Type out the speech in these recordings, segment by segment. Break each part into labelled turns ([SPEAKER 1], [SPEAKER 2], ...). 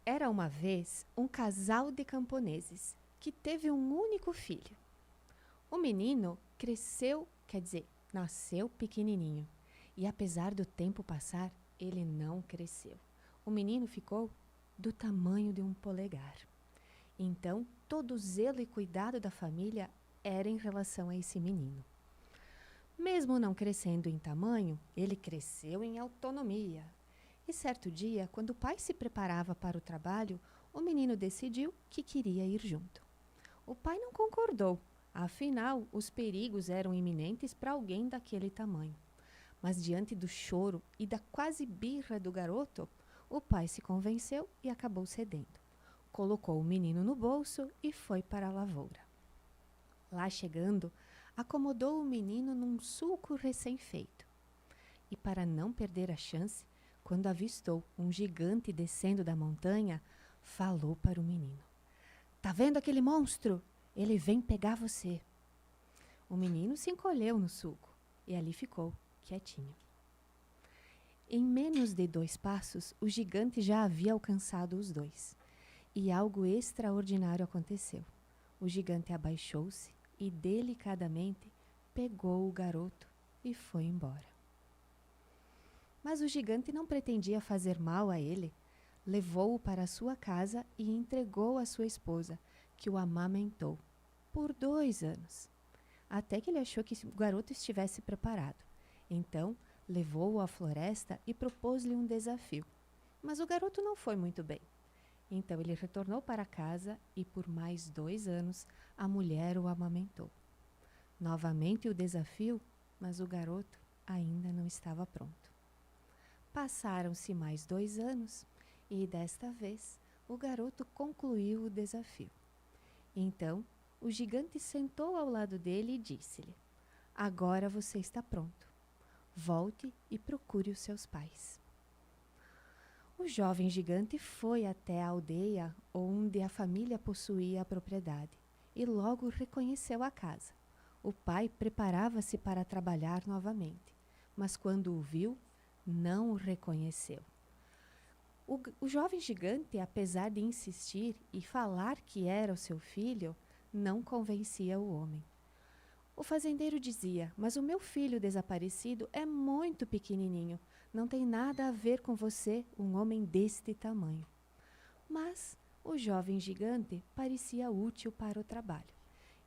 [SPEAKER 1] Era uma vez um casal de camponeses que teve um único filho. O menino cresceu, quer dizer, nasceu pequenininho. E apesar do tempo passar, ele não cresceu. O menino ficou do tamanho de um polegar. Então, todo o zelo e cuidado da família era em relação a esse menino. Mesmo não crescendo em tamanho, ele cresceu em autonomia. E certo dia, quando o pai se preparava para o trabalho, o menino decidiu que queria ir junto. O pai não concordou, afinal, os perigos eram iminentes para alguém daquele tamanho. Mas diante do choro e da quase birra do garoto, o pai se convenceu e acabou cedendo. Colocou o menino no bolso e foi para a lavoura. Lá chegando, acomodou o menino num sulco recém-feito. E para não perder a chance, quando avistou um gigante descendo da montanha, falou para o menino: "Tá vendo aquele monstro? Ele vem pegar você." O menino se encolheu no sulco e ali ficou, quietinho. Em menos de 2 passos, o gigante já havia alcançado os dois. E algo extraordinário aconteceu. O gigante abaixou-se e delicadamente pegou o garoto e foi embora. Mas o gigante não pretendia fazer mal a ele. Levou-o para sua casa e entregou à sua esposa, que o amamentou por 2 anos, até que ele achou que o garoto estivesse preparado. Então, levou-o à floresta e propôs-lhe um desafio. Mas o garoto não foi muito bem. Então ele retornou para casa e por mais 2 anos a mulher o amamentou. Novamente o desafio, mas o garoto ainda não estava pronto. Passaram-se mais 2 anos e desta vez o garoto concluiu o desafio. Então o gigante sentou ao lado dele e disse-lhe: "Agora você está pronto. Volte e procure os seus pais." O jovem gigante foi até a aldeia onde a família possuía a propriedade e logo reconheceu a casa. O pai preparava-se para trabalhar novamente, mas quando o viu, não o reconheceu. O jovem gigante, apesar de insistir e falar que era o seu filho, não convencia o homem. O fazendeiro dizia: "Mas o meu filho desaparecido é muito pequenininho. Não tem nada a ver com você, um homem deste tamanho." Mas o jovem gigante parecia útil para o trabalho.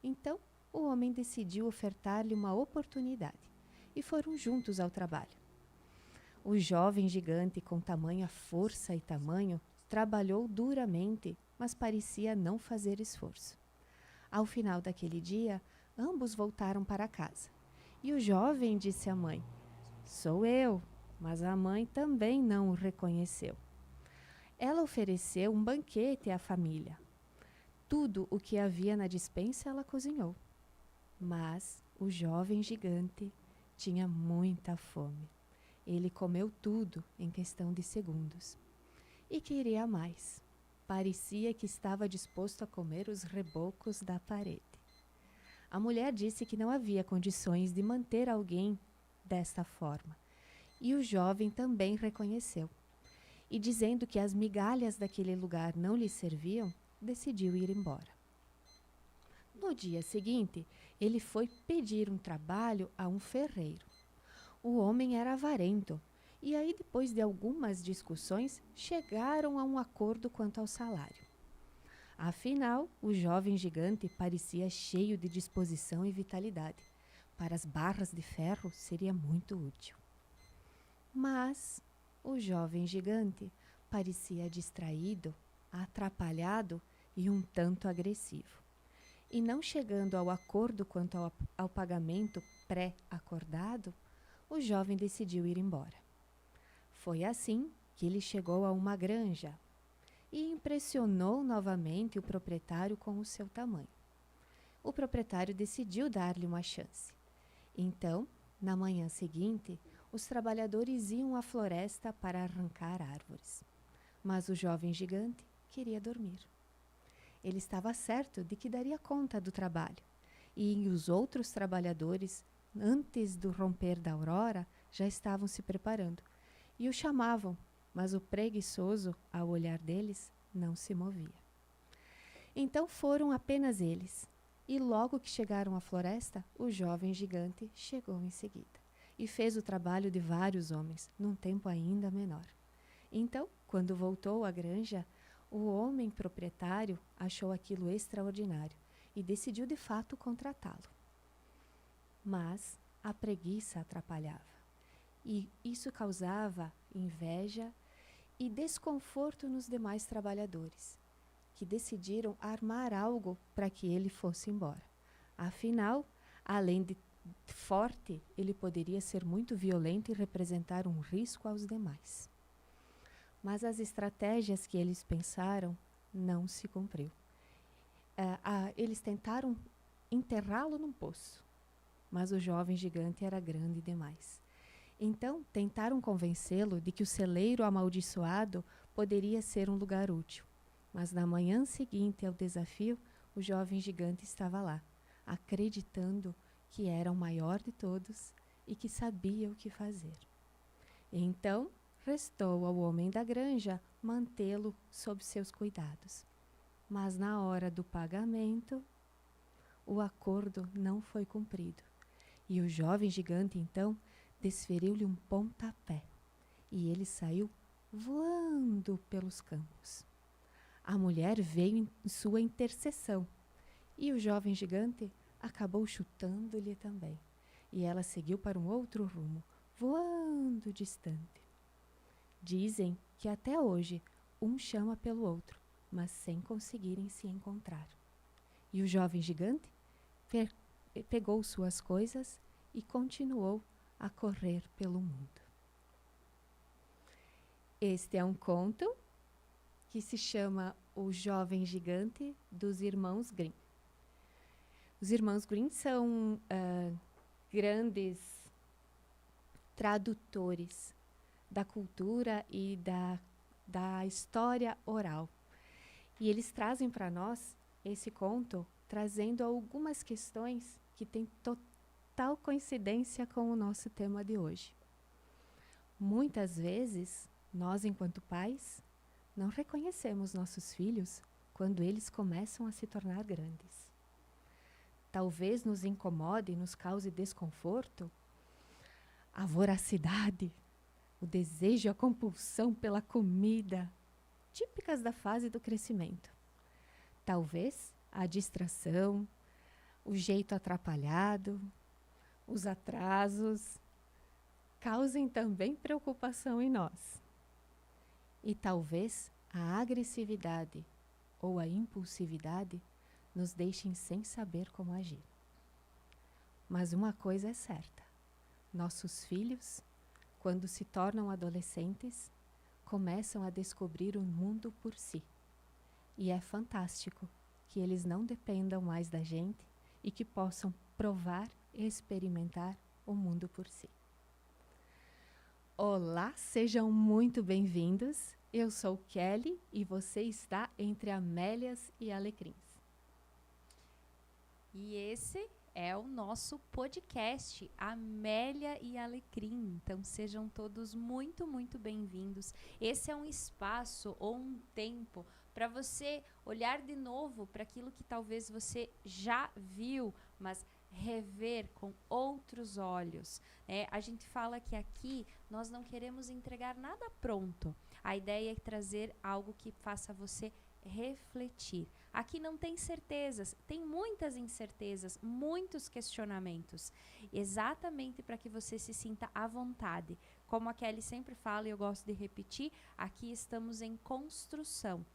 [SPEAKER 1] Então o homem decidiu ofertar-lhe uma oportunidade e foram juntos ao trabalho. O jovem gigante, com tamanha força e tamanho, trabalhou duramente, mas parecia não fazer esforço. Ao final daquele dia, ambos voltaram para casa. E o jovem disse à mãe: "Sou eu." Mas a mãe também não o reconheceu. Ela ofereceu um banquete à família. Tudo o que havia na despensa ela cozinhou. Mas o jovem gigante tinha muita fome. Ele comeu tudo em questão de segundos. E queria mais. Parecia que estava disposto a comer os rebocos da parede. A mulher disse que não havia condições de manter alguém desta forma. E o jovem também reconheceu. E dizendo que as migalhas daquele lugar não lhe serviam, decidiu ir embora. No dia seguinte, ele foi pedir um trabalho a um ferreiro. O homem era avarento, e aí, depois de algumas discussões, chegaram a um acordo quanto ao salário. Afinal, o jovem gigante parecia cheio de disposição e vitalidade. Para as barras de ferro seria muito útil. Mas o jovem gigante parecia distraído, atrapalhado e um tanto agressivo. E não chegando ao acordo quanto ao pagamento pré-acordado, o jovem decidiu ir embora. Foi assim que ele chegou a uma granja e impressionou novamente o proprietário com o seu tamanho. O proprietário decidiu dar-lhe uma chance. Então, na manhã seguinte, os trabalhadores iam à floresta para arrancar árvores. Mas o jovem gigante queria dormir. Ele estava certo de que daria conta do trabalho, e os outros trabalhadores, antes do romper da aurora, já estavam se preparando, e o chamavam, mas o preguiçoso, ao olhar deles, não se movia. Então foram apenas eles. E logo que chegaram à floresta, o jovem gigante chegou em seguida e fez o trabalho de vários homens, num tempo ainda menor. Então, quando voltou à granja, o homem proprietário achou aquilo extraordinário e decidiu de fato contratá-lo. Mas a preguiça atrapalhava, e isso causava inveja e desconforto nos demais trabalhadores, que decidiram armar algo para que ele fosse embora. Afinal, além de forte, ele poderia ser muito violento e representar um risco aos demais. Mas as estratégias que eles pensaram não se cumpriu. Eles tentaram enterrá-lo num poço, mas o jovem gigante era grande demais. Então, tentaram convencê-lo de que o celeiro amaldiçoado poderia ser um lugar útil. Mas na manhã seguinte ao desafio, o jovem gigante estava lá, acreditando que era o maior de todos e que sabia o que fazer. Então, restou ao homem da granja mantê-lo sob seus cuidados. Mas na hora do pagamento, o acordo não foi cumprido. E o jovem gigante, então, desferiu-lhe um pontapé, e ele saiu voando pelos campos. A mulher veio em sua intercessão, e o jovem gigante acabou chutando-lhe também. E ela seguiu para um outro rumo, voando distante. Dizem que até hoje um chama pelo outro, mas sem conseguirem se encontrar. E o jovem gigante pegou suas coisas e continuou a correr pelo mundo. Este é um conto que se chama O Jovem Gigante, dos Irmãos Grimm. Os irmãos Grimm são grandes tradutores da cultura e da história oral. E eles trazem para nós esse conto, trazendo algumas questões que têm total coincidência com o nosso tema de hoje. Muitas vezes, nós, enquanto pais, não reconhecemos nossos filhos quando eles começam a se tornar grandes. Talvez nos incomode e nos cause desconforto a voracidade, o desejo e a compulsão pela comida, típicas da fase do crescimento. Talvez a distração, o jeito atrapalhado, os atrasos, causem também preocupação em nós. E talvez a agressividade ou a impulsividade nos deixem sem saber como agir. Mas uma coisa é certa: nossos filhos, quando se tornam adolescentes, começam a descobrir o mundo por si. E é fantástico que eles não dependam mais da gente e que possam provar e experimentar o mundo por si. Olá, sejam muito bem-vindos. Eu sou Kelly e você está entre Amélias e Alecrins.
[SPEAKER 2] E esse é o nosso podcast, Amélia e Alecrim. Então sejam todos muito, muito bem-vindos. Esse é um espaço ou um tempo para você olhar de novo para aquilo que talvez você já viu, mas rever com outros olhos. A gente fala que aqui nós não queremos entregar nada pronto. A ideia é trazer algo que faça você refletir. Aqui não tem certezas, tem muitas incertezas, muitos questionamentos, exatamente para que você se sinta à vontade. Como a Kelly sempre fala e eu gosto de repetir, aqui estamos em construção.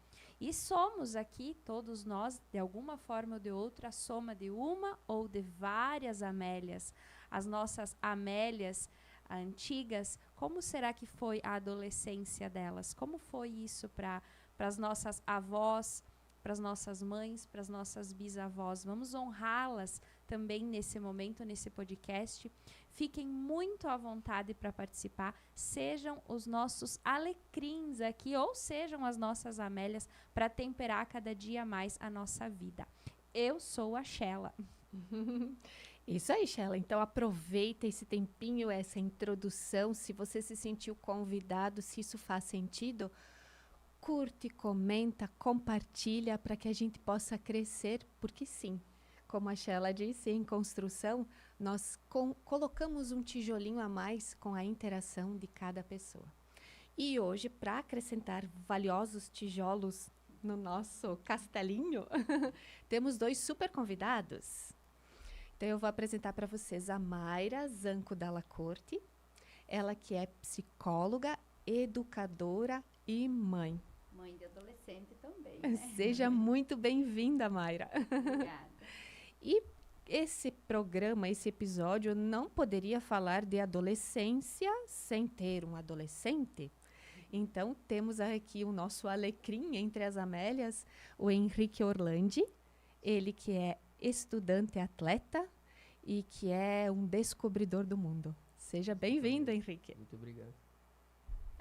[SPEAKER 2] E somos aqui, todos nós, de alguma forma ou de outra, a soma de uma ou de várias Amélias. As nossas Amélias antigas, como será que foi a adolescência delas? Como foi isso para as nossas avós, para as nossas mães, para as nossas bisavós? Vamos honrá-las também nesse momento, nesse podcast. Fiquem muito à vontade para participar. Sejam os nossos alecrins aqui, ou sejam as nossas Amélias, para temperar cada dia mais a nossa vida. Eu sou a Shella.
[SPEAKER 1] Isso aí, Shella. Então aproveita esse tempinho, essa introdução. Se você se sentiu convidado, se isso faz sentido, curte, comenta, compartilha para que a gente possa crescer, porque sim, como a Sheila disse, em construção, nós colocamos um tijolinho a mais com a interação de cada pessoa. E hoje, para acrescentar valiosos tijolos no nosso castelinho, temos 2 super convidados. Então, eu vou apresentar para vocês a Mayra Zanco Dalla Corte, ela que é psicóloga, educadora e mãe.
[SPEAKER 3] Mãe de adolescente também, né?
[SPEAKER 1] Seja muito bem-vinda, Mayra.
[SPEAKER 3] Obrigada.
[SPEAKER 1] E esse programa, esse episódio, não poderia falar de adolescência sem ter um adolescente. Então, temos aqui o nosso alecrim entre as Amélias, o Henrique Orlandi, ele que é estudante atleta e que é um descobridor do mundo. Seja bem-vindo, Henrique.
[SPEAKER 4] Muito obrigado.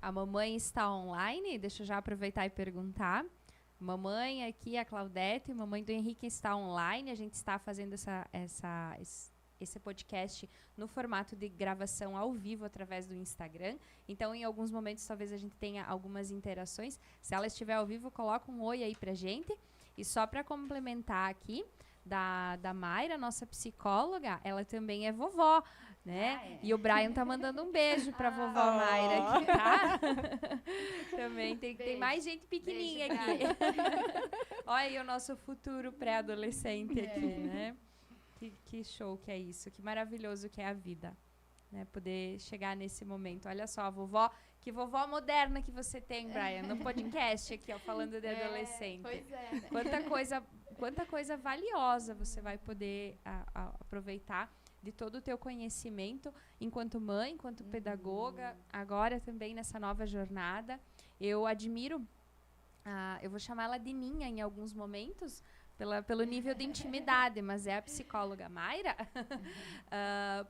[SPEAKER 2] A mamãe está online, deixa eu já aproveitar e perguntar. Mamãe aqui, a Claudete, mamãe do Henrique está online, a gente está fazendo esse podcast no formato de gravação ao vivo através do Instagram. Então, em alguns momentos, talvez a gente tenha algumas interações. Se ela estiver ao vivo, coloca um oi aí pra gente. E só para complementar aqui, da Mayra, nossa psicóloga, ela também é vovó, né?
[SPEAKER 3] É.
[SPEAKER 2] E o Brian tá mandando um beijo pra vovó Mayra aqui, tá? Também tem mais gente pequenininha
[SPEAKER 3] Beijo,
[SPEAKER 2] aqui. Olha aí o nosso futuro pré-adolescente aqui, né? Que show que é isso, que maravilhoso que é a vida, né? Poder chegar nesse momento. Olha só, a vovó, que vovó moderna que você tem, Brian, no podcast aqui, ó, falando de adolescente.
[SPEAKER 3] Pois é, né?
[SPEAKER 2] Quanta coisa valiosa você vai poder aproveitar de todo o teu conhecimento enquanto mãe, enquanto pedagoga, agora também nessa nova jornada. Eu admiro, eu vou chamar ela de Ninha em alguns momentos, pelo nível de intimidade, mas é a psicóloga Mayra,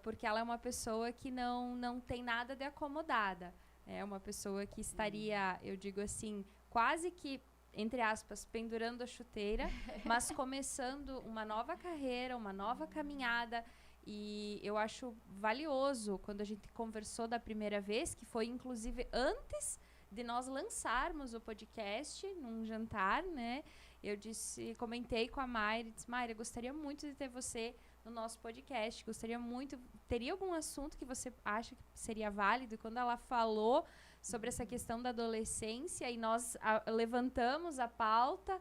[SPEAKER 2] porque ela é uma pessoa que não tem nada de acomodada. É uma pessoa que estaria, eu digo assim, quase que, entre aspas, pendurando a chuteira, mas começando uma nova carreira, uma nova caminhada. E eu acho valioso quando a gente conversou da primeira vez, que foi inclusive antes de nós lançarmos o podcast num jantar, né? Eu comentei com a Mayra, disse, Mayra, gostaria muito de ter você no nosso podcast, teria algum assunto que você acha que seria válido? E quando ela falou sobre essa questão da adolescência e nós levantamos a pauta,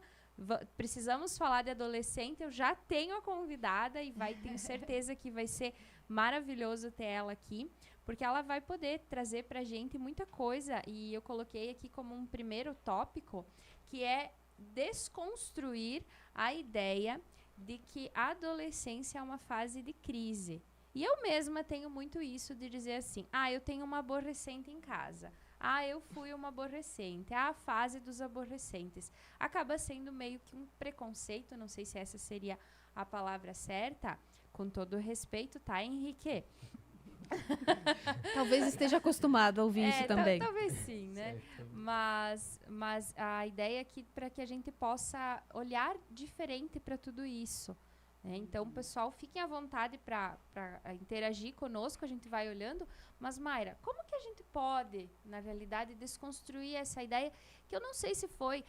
[SPEAKER 2] precisamos falar de adolescente, eu já tenho a convidada e tenho certeza que vai ser maravilhoso ter ela aqui, porque ela vai poder trazer pra gente muita coisa, e eu coloquei aqui como um primeiro tópico, que é desconstruir a ideia de que a adolescência é uma fase de crise. E eu mesma tenho muito isso de dizer assim, eu tenho uma aborrecente em casa. Eu fui uma aborrecente. A fase dos aborrecentes. Acaba sendo meio que um preconceito, não sei se essa seria a palavra certa, com todo o respeito, tá, Henrique?
[SPEAKER 1] Talvez esteja acostumado a ouvir isso também.
[SPEAKER 2] Talvez sim, né? Mas a ideia é que para que a gente possa olhar diferente para tudo isso. Né? Então, pessoal, fiquem à vontade para interagir conosco, a gente vai olhando. Mas, Mayra, como que a gente pode, na realidade, desconstruir essa ideia, que eu não sei se foi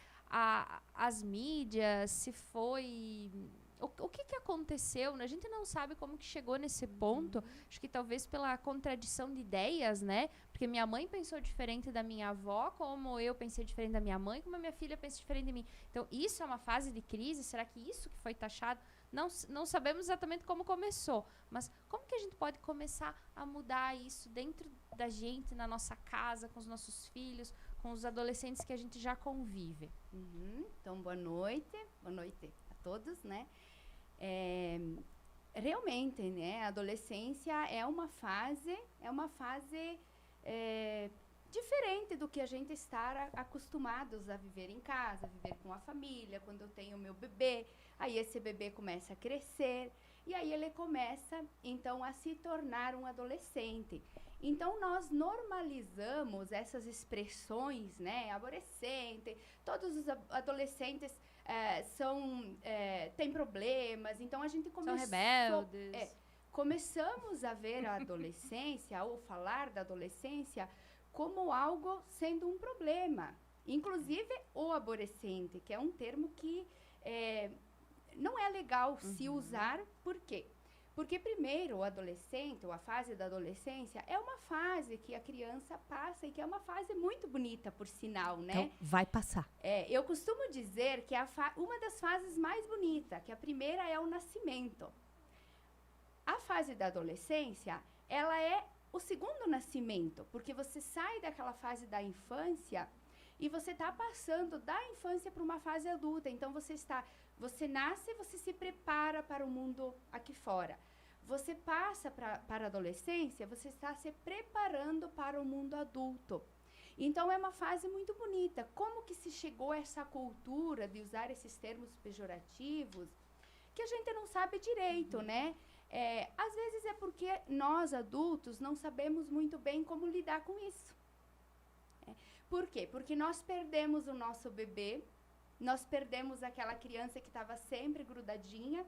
[SPEAKER 2] as mídias, se foi... O que aconteceu? A gente não sabe como que chegou nesse ponto. Acho que talvez pela contradição de ideias, né? Porque minha mãe pensou diferente da minha avó, como eu pensei diferente da minha mãe, como a minha filha pensa diferente de mim. Então, isso é uma fase de crise? Será que isso que foi taxado? Não sabemos exatamente como começou, mas como que a gente pode começar a mudar isso dentro da gente, na nossa casa, com os nossos filhos, com os adolescentes que a gente já convive?
[SPEAKER 3] Então, boa noite a todos, né? Realmente, né, a adolescência é uma fase diferente do que a gente está acostumados a viver em casa, viver com a família. Quando eu tenho meu bebê, aí esse bebê começa a crescer e aí ele começa, então, a se tornar um adolescente. Então, nós normalizamos essas expressões, né, aborrecente, todos os adolescentes têm problemas, então a gente começou...
[SPEAKER 2] São rebeldes.
[SPEAKER 3] Começamos a ver a adolescência, ou falar da adolescência, como algo sendo um problema. Inclusive o aborrecente, que é um termo que não é legal se usar. Por quê? Porque primeiro o adolescente, ou a fase da adolescência, é uma fase que a criança passa e que é uma fase muito bonita, por sinal, né?
[SPEAKER 1] Então, vai passar.
[SPEAKER 3] Eu costumo dizer que uma das fases mais bonitas, que a primeira é o nascimento. A fase da adolescência, ela é o segundo nascimento, porque você sai daquela fase da infância e você está passando da infância para uma fase adulta. Então, você nasce, você se prepara para o mundo aqui fora. Você passa para a adolescência, você está se preparando para o mundo adulto. Então, é uma fase muito bonita. Como que se chegou a essa cultura de usar esses termos pejorativos, que a gente não sabe direito, né? Às vezes é porque nós, adultos, não sabemos muito bem como lidar com isso. Por quê? Porque nós perdemos o nosso bebê, nós perdemos aquela criança que estava sempre grudadinha,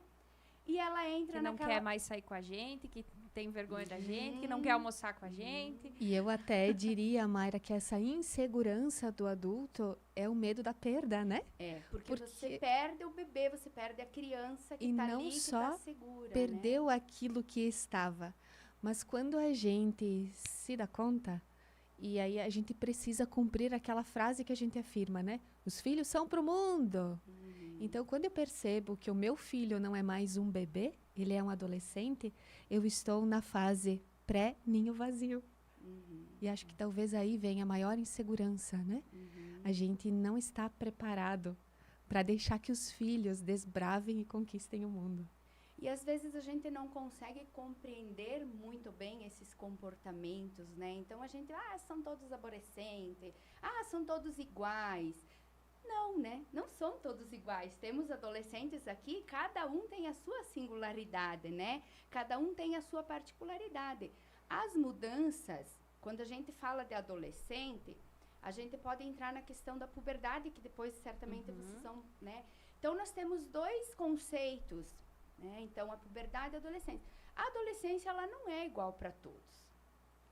[SPEAKER 3] e ela entra
[SPEAKER 2] que não quer mais sair com a gente, que tem vergonha da gente, que não quer almoçar com a gente.
[SPEAKER 1] E eu até diria, Mayra, que essa insegurança do adulto é o medo da perda, né?
[SPEAKER 3] Porque você perde o bebê, você perde a criança que está ali, que está segura.
[SPEAKER 1] Perdeu aquilo que estava. Mas quando a gente se dá conta, e aí a gente precisa cumprir aquela frase que a gente afirma, né? Os filhos são para o mundo. Então, quando eu percebo que o meu filho não é mais um bebê, ele é um adolescente, eu estou na fase pré-ninho vazio. E acho que talvez aí venha a maior insegurança, né? A gente não está preparado para deixar que os filhos desbravem e conquistem o mundo.
[SPEAKER 3] E às vezes a gente não consegue compreender muito bem esses comportamentos, né? Então a gente, são todos aborrecentes, são todos iguais. Não, né? Não são todos iguais. Temos adolescentes aqui, cada um tem a sua singularidade, né? Cada um tem a sua particularidade. As mudanças, quando a gente fala de adolescente, a gente pode entrar na questão da puberdade, que depois certamente vocês vão, né? Então nós temos dois conceitos, né? Então a puberdade e a adolescência. A adolescência, ela não é igual para todos.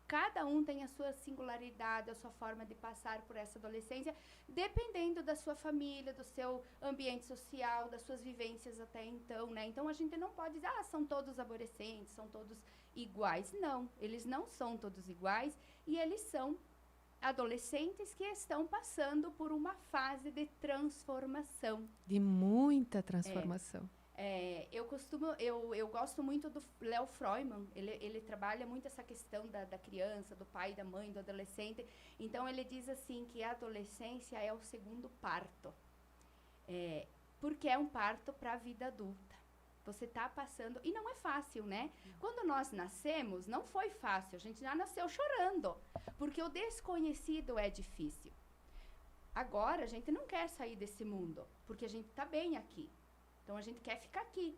[SPEAKER 3] Cada um tem a sua singularidade, a sua forma de passar por essa adolescência, dependendo da sua família, do seu ambiente social, das suas vivências até então, né? Então, a gente não pode dizer, são todos aborrecentes, são todos iguais. Não, eles não são todos iguais e eles são adolescentes que estão passando por uma fase de transformação.
[SPEAKER 1] De muita transformação.
[SPEAKER 3] Eu gosto muito do Léo Froiman, ele trabalha muito essa questão da criança, do pai, da mãe, do adolescente. Então, ele diz assim que a adolescência é o segundo parto, porque é um parto para a vida adulta. Você está passando, e não é fácil, né? Quando nós nascemos, não foi fácil, a gente já nasceu chorando, porque o desconhecido é difícil. Agora, a gente não quer sair desse mundo, porque a gente está bem aqui. Então, a gente quer ficar aqui.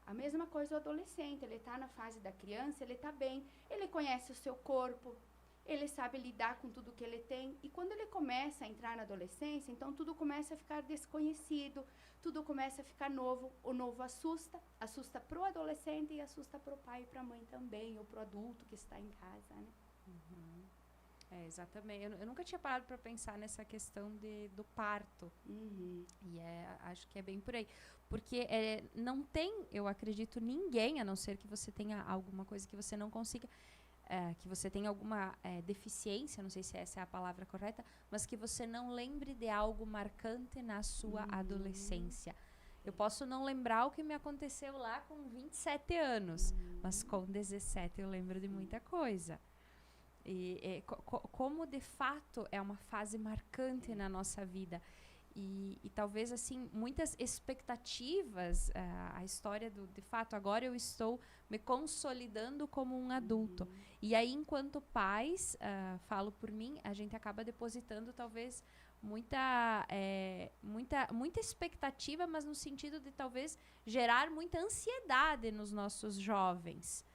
[SPEAKER 3] A mesma coisa o adolescente, ele está na fase da criança, ele está bem, ele conhece o seu corpo, ele sabe lidar com tudo que ele tem. E quando ele começa a entrar na adolescência, então tudo começa a ficar desconhecido, tudo começa a ficar novo. O novo assusta para o adolescente e assusta para o pai e para a mãe também, ou para o adulto que está em casa, né?
[SPEAKER 2] Exatamente. Eu nunca tinha parado para pensar nessa questão do parto. E acho que é bem por aí. Porque não tem, eu acredito, ninguém, a não ser que você tenha alguma coisa que você não consiga, que você tenha alguma deficiência, não sei se essa é a palavra correta, mas que você não lembre de algo marcante na sua adolescência. Eu posso não lembrar o que me aconteceu lá com 27 anos, mas com 17 eu lembro de muita coisa. E como de fato é uma fase marcante na nossa vida. E talvez assim muitas expectativas, a história de fato agora eu estou me consolidando como um adulto. E aí, enquanto pais, falo por mim, a gente acaba depositando talvez muita expectativa, mas no sentido de talvez gerar muita ansiedade nos nossos jovens.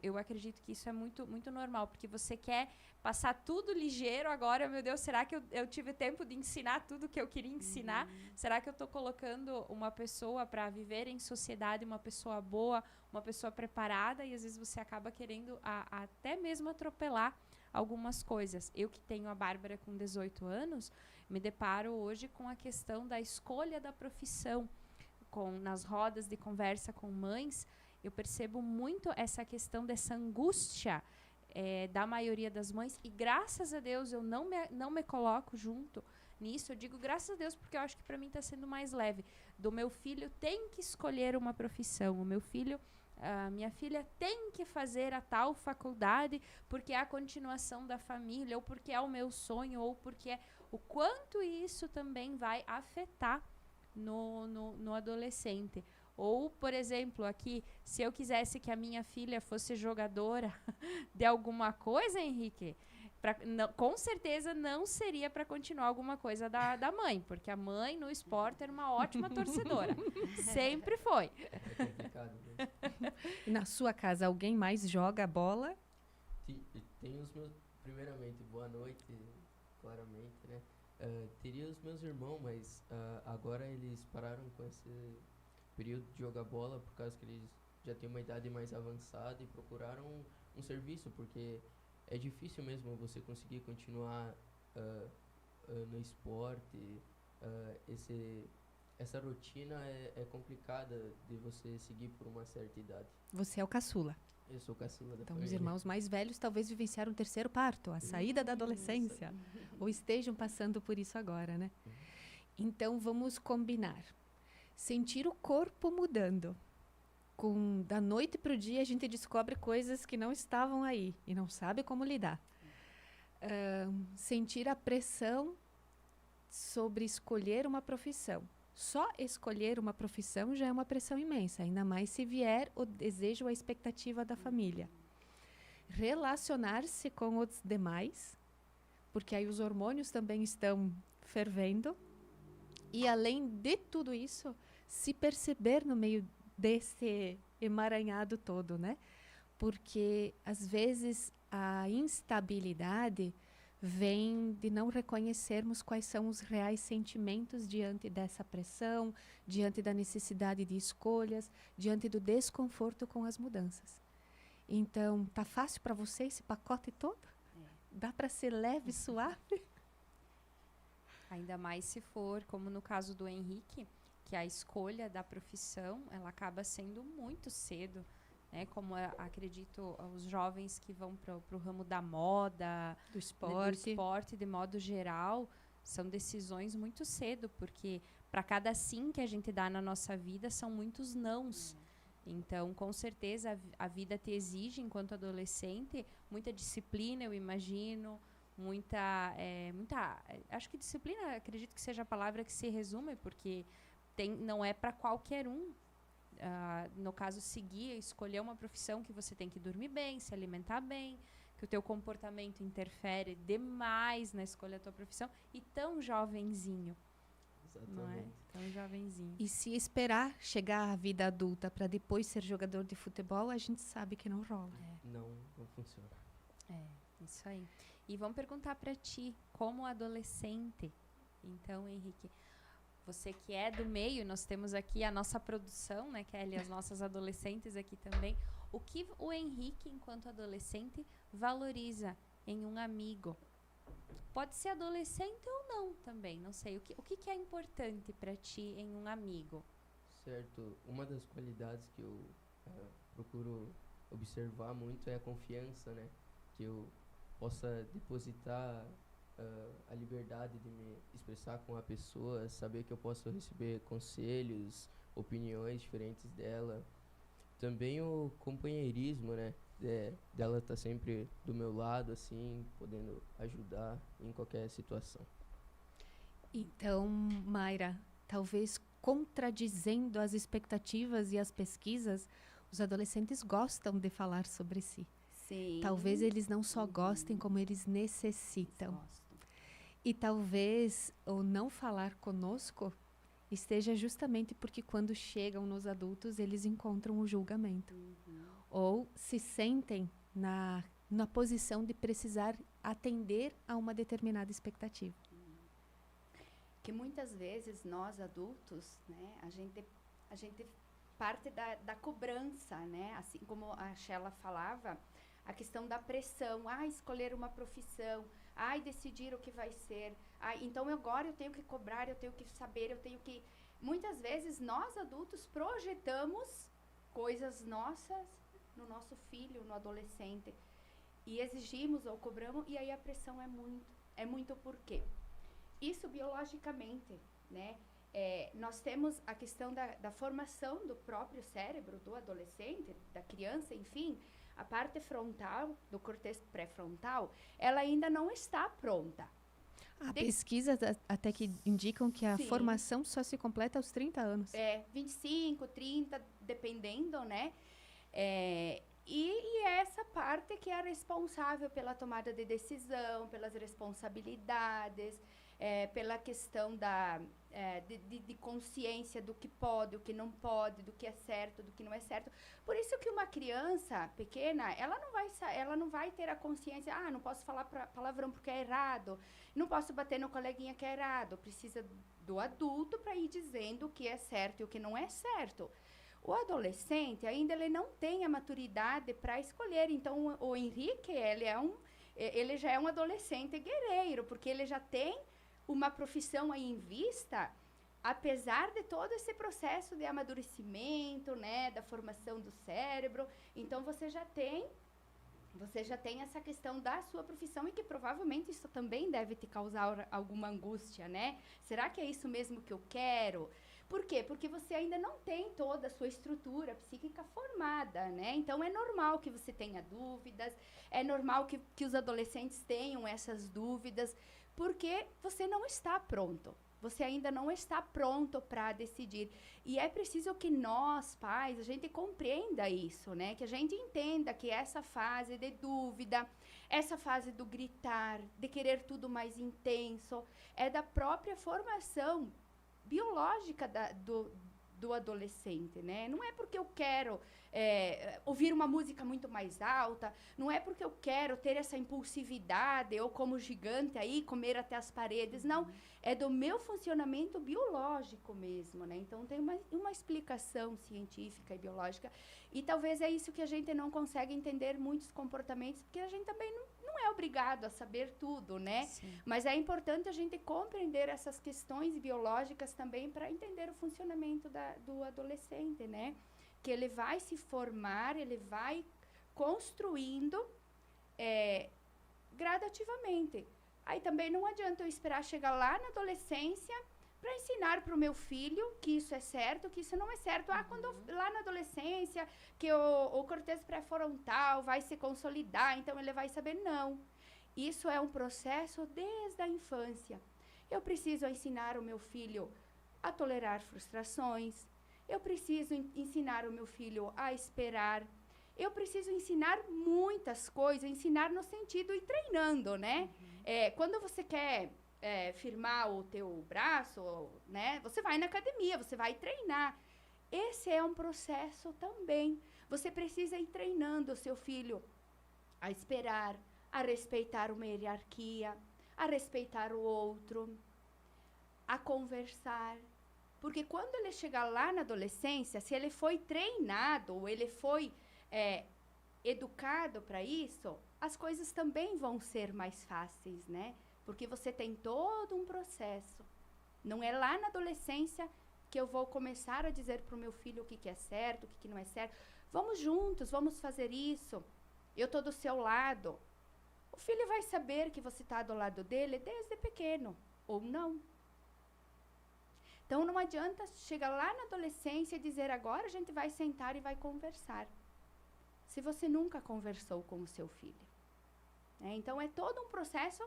[SPEAKER 2] Eu acredito que isso é muito, muito normal, porque você quer passar tudo ligeiro agora. Meu Deus, será que eu tive tempo de ensinar tudo que eu queria ensinar? Será que eu estou colocando uma pessoa para viver em sociedade, uma pessoa boa, uma pessoa preparada? E às vezes você acaba querendo até mesmo atropelar algumas coisas. Eu que tenho a Bárbara com 18 anos, me deparo hoje com a questão da escolha da profissão. Nas rodas de conversa com mães, eu percebo muito essa questão dessa angústia da maioria das mães, e graças a Deus eu não me coloco junto nisso. Eu digo graças a Deus porque eu acho que para mim está sendo mais leve. Do meu filho tem que escolher uma profissão, o meu filho, minha filha tem que fazer a tal faculdade porque é a continuação da família, ou porque é o meu sonho, ou porque o quanto isso também vai afetar no adolescente. Ou, por exemplo, aqui, se eu quisesse que a minha filha fosse jogadora de alguma coisa, Henrique, com certeza não seria para continuar alguma coisa da mãe, porque a mãe no esporte era uma ótima torcedora. Sempre foi.
[SPEAKER 4] É complicado, né?
[SPEAKER 1] Na sua casa, alguém mais joga bola?
[SPEAKER 4] Tem os meus... Primeiramente, boa noite, claramente, né? Teria os meus irmãos, mas agora eles pararam com esse período de jogar bola por causa que eles já têm uma idade mais avançada e procuraram um serviço, porque é difícil mesmo você conseguir continuar no esporte. Essa rotina é complicada de você seguir por uma certa idade.
[SPEAKER 1] Você é o caçula.
[SPEAKER 4] Eu sou caçula da
[SPEAKER 1] Então,
[SPEAKER 4] família.
[SPEAKER 1] os irmãos mais velhos talvez vivenciaram o terceiro parto, a saída da adolescência, ou estejam passando por isso agora, né? Então, vamos combinar. Sentir o corpo mudando. Da noite para o dia, a gente descobre coisas que não estavam aí e não sabe como lidar. Sentir a pressão sobre escolher uma profissão. Só escolher uma profissão já é uma pressão imensa, ainda mais se vier o desejo ou a expectativa da família. Relacionar-se com os demais, porque aí os hormônios também estão fervendo. E, além de tudo isso, se perceber no meio desse emaranhado todo, né? Porque, às vezes, a instabilidade vem de não reconhecermos quais são os reais sentimentos diante dessa pressão, diante da necessidade de escolhas, diante do desconforto com as mudanças. Então, tá fácil para você esse pacote todo? Dá para ser leve e suave?
[SPEAKER 2] Ainda mais se for, como no caso do Henrique, que a escolha da profissão, ela acaba sendo muito cedo, né? Como acredito, os jovens que vão para o ramo da moda,
[SPEAKER 1] Do esporte.
[SPEAKER 2] De modo geral, são decisões muito cedo, porque para cada sim que a gente dá na nossa vida, são muitos nãos. Então, com certeza, a vida te exige, enquanto adolescente, muita disciplina, eu imagino, acho que disciplina, acredito que seja a palavra que se resume, porque não é para qualquer um. No caso, escolher uma profissão que você tem que dormir bem, se alimentar bem, que o teu comportamento interfere demais na escolha da tua profissão, e tão jovenzinho.
[SPEAKER 4] Exatamente.
[SPEAKER 2] Não é? Tão jovenzinho.
[SPEAKER 1] E se esperar chegar à vida adulta para depois ser jogador de futebol, a gente sabe que não rola.
[SPEAKER 4] Não funciona.
[SPEAKER 2] Isso aí. E vamos perguntar para ti, como adolescente. Então, Henrique, você que é do meio, nós temos aqui a nossa produção, né, Kelly, as nossas adolescentes aqui também. O que o Henrique, enquanto adolescente, valoriza em um amigo? Pode ser adolescente ou não também, não sei. O que é importante para ti em um amigo?
[SPEAKER 4] Certo. Uma das qualidades que eu procuro observar muito é a confiança, né? Que eu possa depositar a liberdade de me expressar com a pessoa, saber que eu posso receber conselhos, opiniões diferentes dela. Também o companheirismo, né? Dela estar sempre do meu lado, assim, podendo ajudar em qualquer situação.
[SPEAKER 1] Então, Mayra, talvez contradizendo as expectativas e as pesquisas, os adolescentes gostam de falar sobre si.
[SPEAKER 3] Sim.
[SPEAKER 1] Talvez eles não só gostem, como eles necessitam.
[SPEAKER 3] Gosto.
[SPEAKER 1] E talvez o não falar conosco esteja justamente porque quando chegam nos adultos, eles encontram o julgamento. Ou se sentem na posição de precisar atender a uma determinada expectativa.
[SPEAKER 3] Que muitas vezes nós adultos, né, a gente parte da cobrança, né? Assim como a Sheila falava, a questão da pressão, escolher uma profissão, decidir o que vai ser, então agora eu tenho que cobrar, eu tenho que saber, eu tenho que... Muitas vezes nós adultos projetamos coisas nossas no nosso filho, no adolescente, e exigimos ou cobramos, e aí a pressão é muito por quê? Isso biologicamente, né? Nós temos a questão da formação do próprio cérebro, do adolescente, da criança, enfim, a parte frontal, do córtex pré-frontal, ela ainda não está pronta.
[SPEAKER 1] Há pesquisas até que indicam que a
[SPEAKER 3] Sim.
[SPEAKER 1] formação só se completa aos 30 anos.
[SPEAKER 3] 25, 30, dependendo, né? E essa parte que é responsável pela tomada de decisão, pelas responsabilidades, pela questão de consciência do que pode, o que não pode, do que é certo, do que não é certo. Por isso que uma criança pequena, ela não vai ter a consciência, não posso falar palavrão porque é errado, não posso bater no coleguinha que é errado. Precisa do adulto para ir dizendo o que é certo e o que não é certo. O adolescente ainda ele não tem a maturidade para escolher. Então, o Henrique, ele já é um adolescente guerreiro, porque ele já tem uma profissão aí em vista, apesar de todo esse processo de amadurecimento, né, da formação do cérebro. Então, você já tem essa questão da sua profissão e que provavelmente isso também deve te causar alguma angústia, né? Será que é isso mesmo que eu quero? Por quê? Porque você ainda não tem toda a sua estrutura psíquica formada, né? Então, é normal que você tenha dúvidas, é normal que os adolescentes tenham essas dúvidas, porque você não está pronto. Você ainda não está pronto para decidir. E é preciso que nós, pais, a gente compreenda isso, né? Que a gente entenda que essa fase de dúvida, essa fase do gritar, de querer tudo mais intenso, é da própria formação biológica do adolescente, né? Não é porque eu quero ouvir uma música muito mais alta, não é porque eu quero ter essa impulsividade ou como gigante aí, comer até as paredes, não. É do meu funcionamento biológico mesmo, né? Então, tem uma explicação científica e biológica. E talvez é isso que a gente não consegue entender muitos comportamentos, porque a gente também não é obrigado a saber tudo, né?
[SPEAKER 2] Sim.
[SPEAKER 3] Mas é importante a gente compreender essas questões biológicas também para entender o funcionamento do adolescente, né? Que ele vai se formar, ele vai construindo gradativamente. Aí também não adianta eu esperar chegar lá na adolescência para ensinar para o meu filho que isso é certo, que isso não é certo. Quando lá na adolescência, que o córtex pré-frontal vai se consolidar, então ele vai saber. Não. Isso é um processo desde a infância. Eu preciso ensinar o meu filho a tolerar frustrações. Eu preciso ensinar o meu filho a esperar. Eu preciso ensinar muitas coisas, ensinar no sentido e treinando, né? Quando você quer firmar o teu braço, né? Você vai na academia, você vai treinar. Esse é um processo também. Você precisa ir treinando o seu filho a esperar, a respeitar uma hierarquia, a respeitar o outro, a conversar. Porque quando ele chegar lá na adolescência, se ele foi treinado, ou ele foi educado para isso, as coisas também vão ser mais fáceis, né? Porque você tem todo um processo. Não é lá na adolescência que eu vou começar a dizer para o meu filho o que é certo, o que não é certo. Vamos juntos, vamos fazer isso. Eu estou do seu lado. O filho vai saber que você está do lado dele desde pequeno, ou não. Então, não adianta chegar lá na adolescência e dizer agora a gente vai sentar e vai conversar, se você nunca conversou com o seu filho. Então, é todo um processo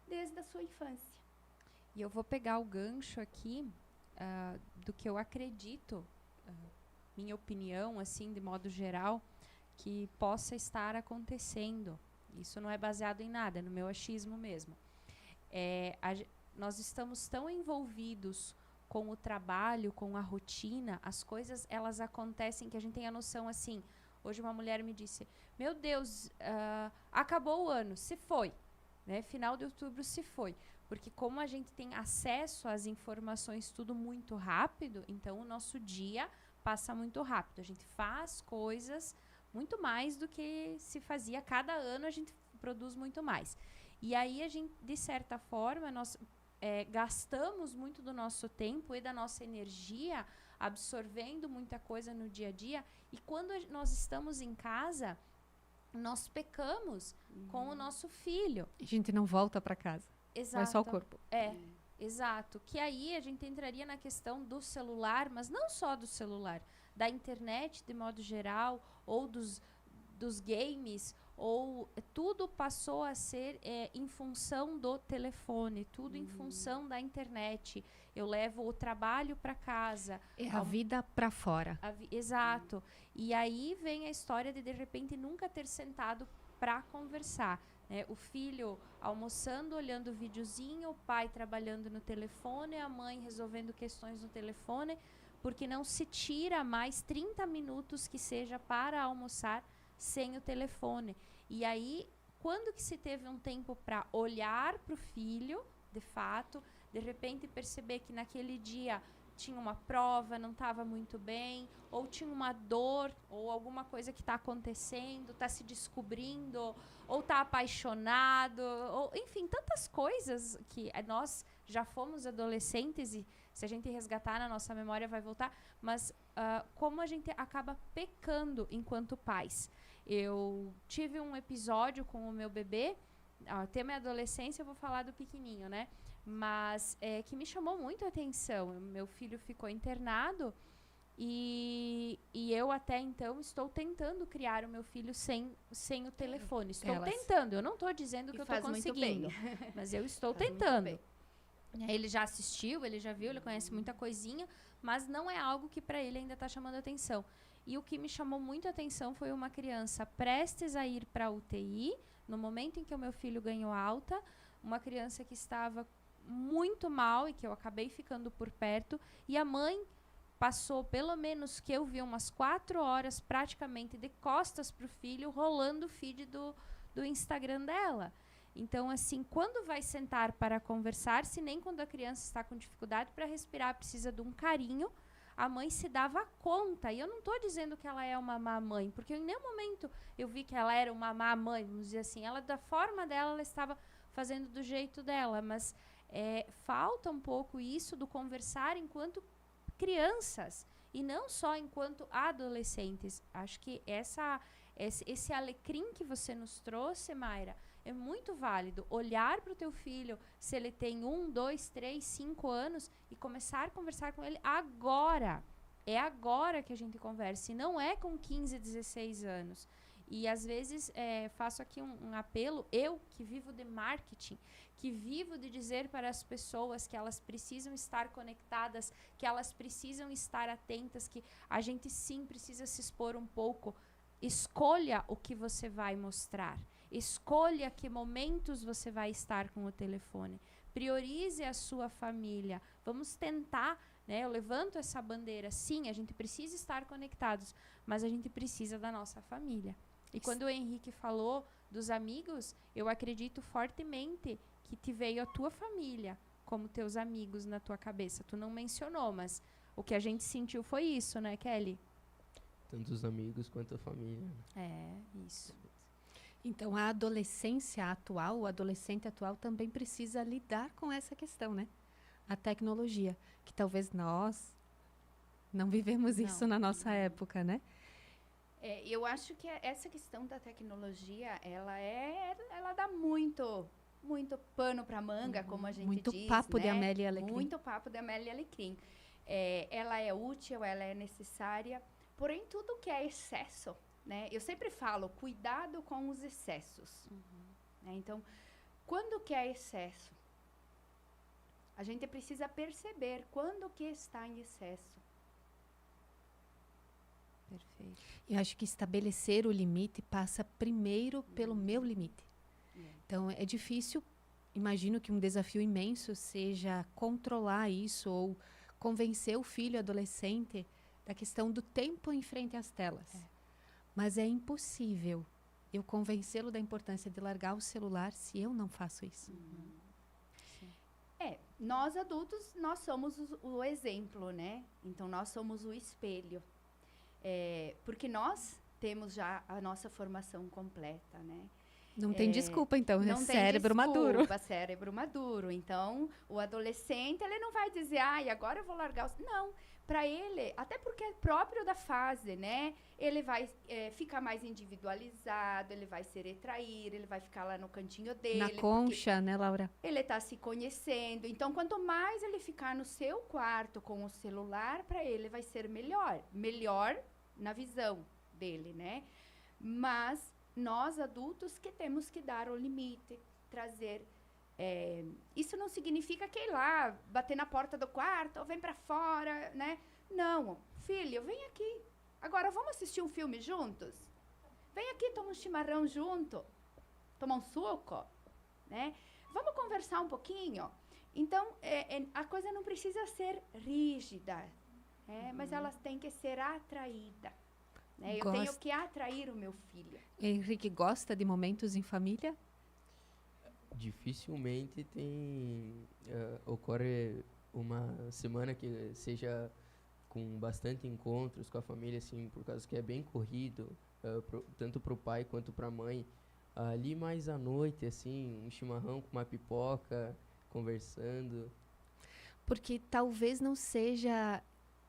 [SPEAKER 3] desde a sua infância.
[SPEAKER 2] E eu vou pegar o gancho aqui do que eu acredito, minha opinião, assim, de modo geral, que possa estar acontecendo. Isso não é baseado em nada, é no meu achismo mesmo. Nós estamos tão envolvidos com o trabalho, com a rotina, as coisas, elas acontecem que a gente tem a noção, assim, hoje uma mulher me disse, meu Deus, acabou o ano, se foi, né? Final de outubro se foi. Porque como a gente tem acesso às informações tudo muito rápido, então o nosso dia passa muito rápido. A gente faz coisas muito mais do que se fazia. Cada ano a gente produz muito mais. E aí a gente, de certa forma, nós gastamos muito do nosso tempo e da nossa energia absorvendo muita coisa no dia a dia. E quando nós estamos em casa, nós pecamos com o nosso filho.
[SPEAKER 1] A gente não volta para casa.
[SPEAKER 2] Exato.
[SPEAKER 1] Vai só o corpo.
[SPEAKER 2] Exato. Que aí a gente entraria na questão do celular, mas não só do celular, da internet de modo geral, ou dos games, ou tudo passou a ser em função do telefone, tudo em função da internet. Eu levo o trabalho para casa.
[SPEAKER 1] É a vida para fora.
[SPEAKER 2] Exato. E aí vem a história de repente nunca ter sentado para conversar. O filho almoçando, olhando o videozinho, o pai trabalhando no telefone, a mãe resolvendo questões no telefone, porque não se tira mais 30 minutos que seja para almoçar sem o telefone. E aí, quando que se teve um tempo para olhar para o filho, de fato, de repente perceber que naquele dia tinha uma prova, não estava muito bem, ou tinha uma dor, ou alguma coisa que está acontecendo, está se descobrindo, ou está apaixonado, ou, enfim, tantas coisas que nós já fomos adolescentes e se a gente resgatar na nossa memória vai voltar, mas como a gente acaba pecando enquanto pais. Eu tive um episódio com o meu bebê, até minha adolescência eu vou falar do pequenininho, né? Mas que me chamou muito a atenção. Meu filho ficou internado e eu até então estou tentando criar o meu filho sem o telefone. Estou tentando, eu não estou dizendo que eu estou conseguindo, mas eu estou tentando. Ele já assistiu, ele já viu, ele conhece muita coisinha, mas não é algo que para ele ainda está chamando atenção. E o que me chamou muito a atenção foi uma criança prestes a ir para a UTI, no momento em que o meu filho ganhou alta, uma criança que estava muito mal e que eu acabei ficando por perto, e a mãe passou, pelo menos que eu vi, umas 4 horas praticamente de costas para o filho, rolando o feed do Instagram dela. Então, assim, quando vai sentar para conversar, se nem quando a criança está com dificuldade para respirar, precisa de um carinho, a mãe se dava conta. E eu não estou dizendo que ela é uma má mãe, porque em nenhum momento eu vi que ela era uma má mãe, vamos dizer assim. Ela, da forma dela, ela estava fazendo do jeito dela, mas falta um pouco isso do conversar enquanto crianças e não só enquanto adolescentes. Acho que esse alecrim que você nos trouxe, Mayra, é muito válido. Olhar para o teu filho, se ele tem 1, 2, 3, 5 anos, e começar a conversar com ele agora. É agora que a gente conversa, e não é com 15, 16 anos. E, às vezes, faço aqui um apelo, eu que vivo de marketing, que vivo de dizer para as pessoas que elas precisam estar conectadas, que elas precisam estar atentas, que a gente, sim, precisa se expor um pouco. Escolha o que você vai mostrar. Escolha que momentos você vai estar com o telefone. Priorize a sua família. Vamos tentar, né? Eu levanto essa bandeira. Sim, a gente precisa estar conectados, mas a gente precisa da nossa família. E quando o Henrique falou dos amigos, eu acredito fortemente que te veio a tua família como teus amigos na tua cabeça. Tu não mencionou, mas o que a gente sentiu foi isso, né, Kelly?
[SPEAKER 4] Tanto os amigos quanto a família.
[SPEAKER 2] Isso.
[SPEAKER 1] Então, a adolescência atual, o adolescente atual também precisa lidar com essa questão, né? A tecnologia, que talvez nós não vivemos isso na nossa época, né?
[SPEAKER 3] Eu acho que essa questão da tecnologia, ela dá muito pano para manga, como a gente
[SPEAKER 1] muito
[SPEAKER 3] diz,
[SPEAKER 1] papo
[SPEAKER 3] né?
[SPEAKER 1] de Amélia Alecrim.
[SPEAKER 3] Muito papo de Amélia Alecrim. Ela é útil, ela é necessária, porém tudo que é excesso, né? Eu sempre falo, cuidado com os excessos. Né? Então, quando que é excesso? A gente precisa perceber quando que está em excesso.
[SPEAKER 2] Perfeito.
[SPEAKER 1] Eu acho que estabelecer o limite passa primeiro pelo meu limite. Então, é difícil, imagino que um desafio imenso seja controlar isso ou convencer o filho adolescente da questão do tempo em frente às telas. Mas é impossível eu convencê-lo da importância de largar o celular se eu não faço isso.
[SPEAKER 3] Nós adultos, nós somos o exemplo, né? Então, nós somos o espelho. Porque nós temos já a nossa formação completa, né?
[SPEAKER 1] Não tem desculpa, então, é
[SPEAKER 3] Não tem
[SPEAKER 1] cérebro maduro.
[SPEAKER 3] desculpa, cérebro maduro. Então, o adolescente, ele não vai dizer, ai, agora eu vou largar os... Não, para ele, até porque é próprio da fase, né? Ele vai ficar mais individualizado, ele vai se retrair, ele vai ficar lá no cantinho dele.
[SPEAKER 1] Na concha, né, Laura?
[SPEAKER 3] Ele está se conhecendo. Então, quanto mais ele ficar no seu quarto com o celular, para ele vai ser melhor. Melhor na visão dele, né? Mas nós, adultos, que temos que dar o limite, trazer... isso não significa que ir lá, bater na porta do quarto, ou vem para fora, né? Não, filho, vem aqui. Agora, vamos assistir um filme juntos? Vem aqui, toma um chimarrão junto. Toma um suco, né? Vamos conversar um pouquinho? Então, a coisa não precisa ser rígida, mas elas têm que ser atraídas. Né? Eu tenho que atrair o meu filho.
[SPEAKER 1] Henrique gosta de momentos em família?
[SPEAKER 4] Dificilmente ocorre uma semana que seja com bastante encontros com a família, assim, por causa que é bem corrido, tanto para o pai quanto para a mãe. Ali mais à noite, assim, um chimarrão com uma pipoca, conversando.
[SPEAKER 1] Porque talvez não seja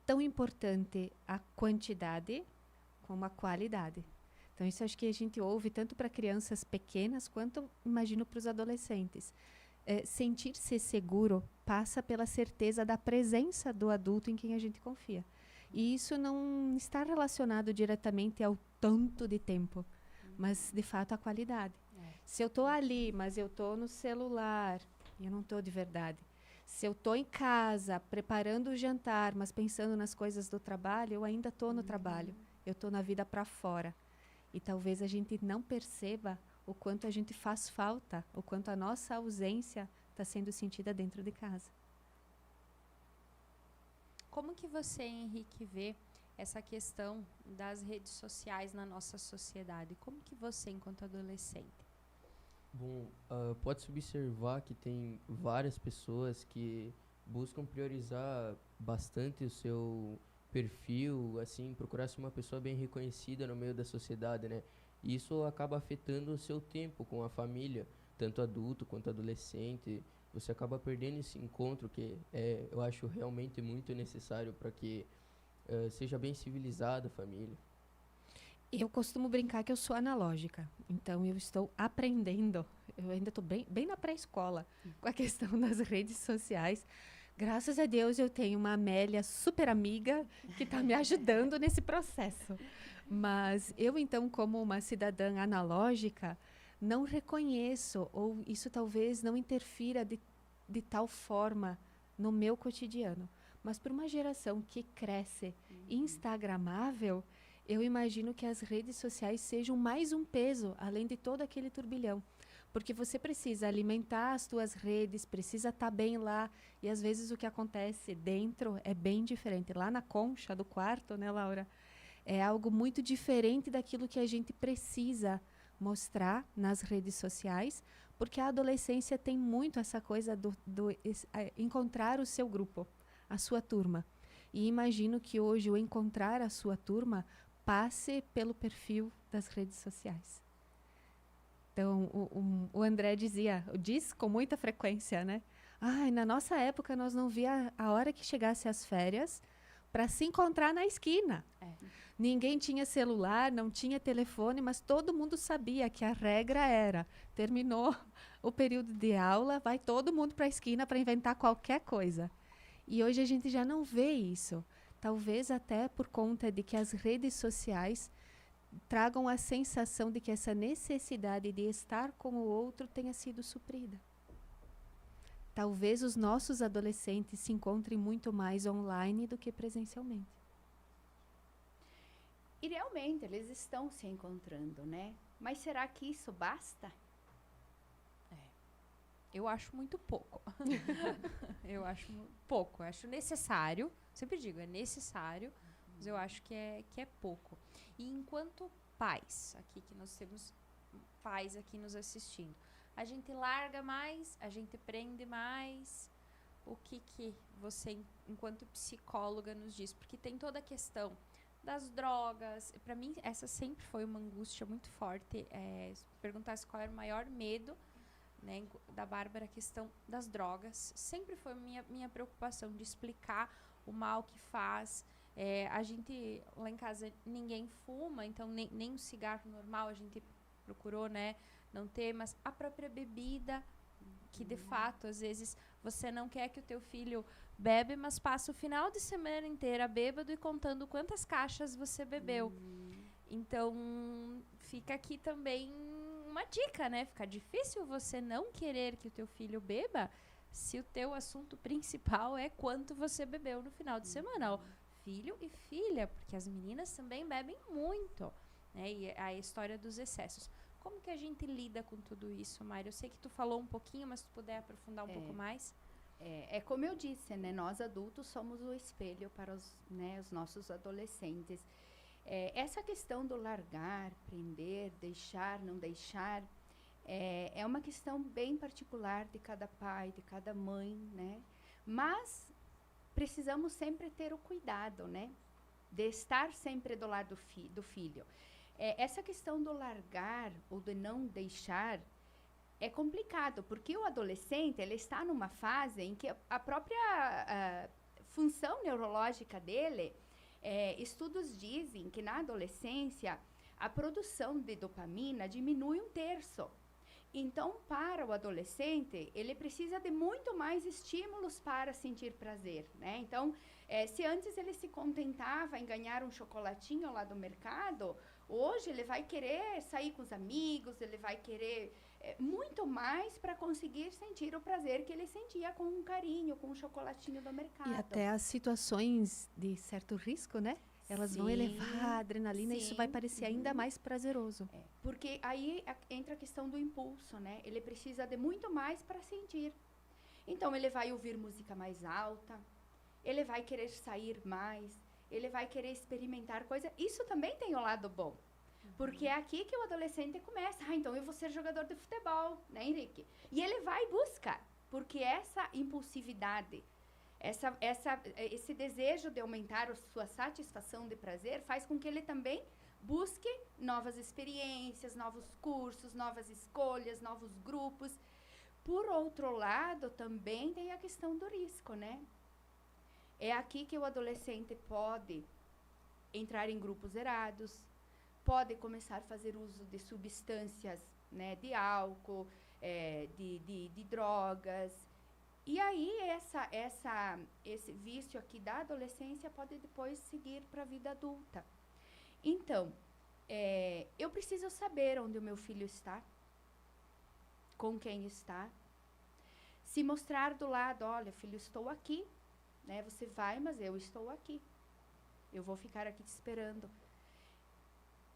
[SPEAKER 1] tão importante a quantidade como a qualidade. Então, isso acho que a gente ouve tanto para crianças pequenas quanto, imagino, para os adolescentes. Sentir-se seguro passa pela certeza da presença do adulto em quem a gente confia. E isso não está relacionado diretamente ao tanto de tempo, mas, de fato, à qualidade. Se eu estou ali, mas eu estou no celular, eu não estou de verdade. Se eu estou em casa, preparando o jantar, mas pensando nas coisas do trabalho, eu ainda estou no trabalho. Eu estou na vida para fora. E talvez a gente não perceba o quanto a gente faz falta, o quanto a nossa ausência está sendo sentida dentro de casa.
[SPEAKER 2] Como que você, Henrique, vê essa questão das redes sociais na nossa sociedade? Como que você, enquanto adolescente?
[SPEAKER 4] Bom, pode-se observar que tem várias pessoas que buscam priorizar bastante o seu perfil, assim, procurar ser uma pessoa bem reconhecida no meio da sociedade, né? E isso acaba afetando o seu tempo com a família, tanto adulto quanto adolescente. Você acaba perdendo esse encontro que eu acho realmente muito necessário para que seja bem civilizada a família.
[SPEAKER 1] Eu costumo brincar que eu sou analógica, então eu estou aprendendo. Eu ainda estou bem na pré-escola com a questão das redes sociais. Graças a Deus eu tenho uma Amélia super amiga que está me ajudando nesse processo. Mas eu, então, como uma cidadã analógica, não reconheço, ou isso talvez não interfira de tal forma no meu cotidiano. Mas para uma geração que cresce instagramável, eu imagino que as redes sociais sejam mais um peso, além de todo aquele turbilhão. Porque você precisa alimentar as tuas redes, precisa estar bem lá. E, às vezes, o que acontece dentro é bem diferente. Lá na concha do quarto, né, Laura? É algo muito diferente daquilo que a gente precisa mostrar nas redes sociais, porque a adolescência tem muito essa coisa do encontrar o seu grupo, a sua turma. E imagino que hoje o encontrar a sua turma passe pelo perfil das redes sociais. Então, o André diz com muita frequência, né? Na nossa época, nós não via a hora que chegasse as férias para se encontrar na esquina. Ninguém tinha celular, não tinha telefone, mas todo mundo sabia que a regra era, terminou o período de aula, vai todo mundo para a esquina para inventar qualquer coisa. E hoje a gente já não vê isso. Talvez até por conta de que as redes sociais tragam a sensação de que essa necessidade de estar com o outro tenha sido suprida. Talvez os nossos adolescentes se encontrem muito mais online do que presencialmente.
[SPEAKER 3] E realmente eles estão se encontrando, né? Mas será que isso basta?
[SPEAKER 2] Eu acho muito pouco. Eu acho pouco. Eu acho necessário. Sempre digo, é necessário, mas eu acho que é pouco. E enquanto pais, aqui que nós temos pais aqui nos assistindo, a gente larga mais, a gente prende mais. O que você, enquanto psicóloga, nos diz? Porque tem toda a questão das drogas. Para mim, essa sempre foi uma angústia muito forte. Se perguntasse qual era o maior medo, né, da Bárbara, a questão das drogas. Sempre foi minha preocupação de explicar o mal que faz. A gente, lá em casa, ninguém fuma, então nem um cigarro normal a gente procurou, né, não ter, mas a própria bebida, que de fato, às vezes, você não quer que o teu filho bebe, mas passa o final de semana inteira bêbado e contando quantas caixas você bebeu. Então, fica aqui também uma dica, né? Fica difícil você não querer que o teu filho beba se o teu assunto principal é quanto você bebeu no final de semana. Ó, filho e filha, porque as meninas também bebem muito, né? E a história dos excessos. Como que a gente lida com tudo isso, Mário? Eu sei que tu falou um pouquinho, mas se tu puder aprofundar um pouco mais.
[SPEAKER 3] É como eu disse, né? Nós adultos somos o espelho para os nossos adolescentes. Essa questão do largar, prender, deixar, não deixar, é uma questão bem particular de cada pai, de cada mãe, né? Mas precisamos sempre ter o cuidado, né? De estar sempre do lado do filho. Essa questão do largar ou de não deixar é complicado, porque o adolescente ele está numa fase em que a própria função neurológica dele, estudos dizem que na adolescência a produção de dopamina diminui 1/3. Então, para o adolescente, ele precisa de muito mais estímulos para sentir prazer, né? Então, se antes ele se contentava em ganhar um chocolatinho lá do mercado, hoje ele vai querer sair com os amigos, ele vai querer muito mais para conseguir sentir o prazer que ele sentia com um carinho, com um chocolatinho do mercado.
[SPEAKER 1] E até as situações de certo risco, né? Elas vão elevar a adrenalina e isso vai parecer ainda mais prazeroso.
[SPEAKER 3] Porque aí entra a questão do impulso, né? Ele precisa de muito mais para sentir. Então, ele vai ouvir música mais alta, ele vai querer sair mais, ele vai querer experimentar coisas. Isso também tem o lado bom. Porque é aqui que o adolescente começa. Então eu vou ser jogador de futebol, né, Henrique? E ele vai buscar, porque essa impulsividade, esse desejo de aumentar a sua satisfação de prazer faz com que ele também busque novas experiências, novos cursos, novas escolhas, novos grupos. Por outro lado, também tem a questão do risco, né? É aqui que o adolescente pode entrar em grupos errados, pode começar a fazer uso de substâncias, né, de álcool, de drogas. E aí, esse vício aqui da adolescência pode depois seguir para a vida adulta. Então, eu preciso saber onde o meu filho está, com quem está. Se mostrar do lado, olha, filho, estou aqui, né? Você vai, mas eu estou aqui. Eu vou ficar aqui te esperando.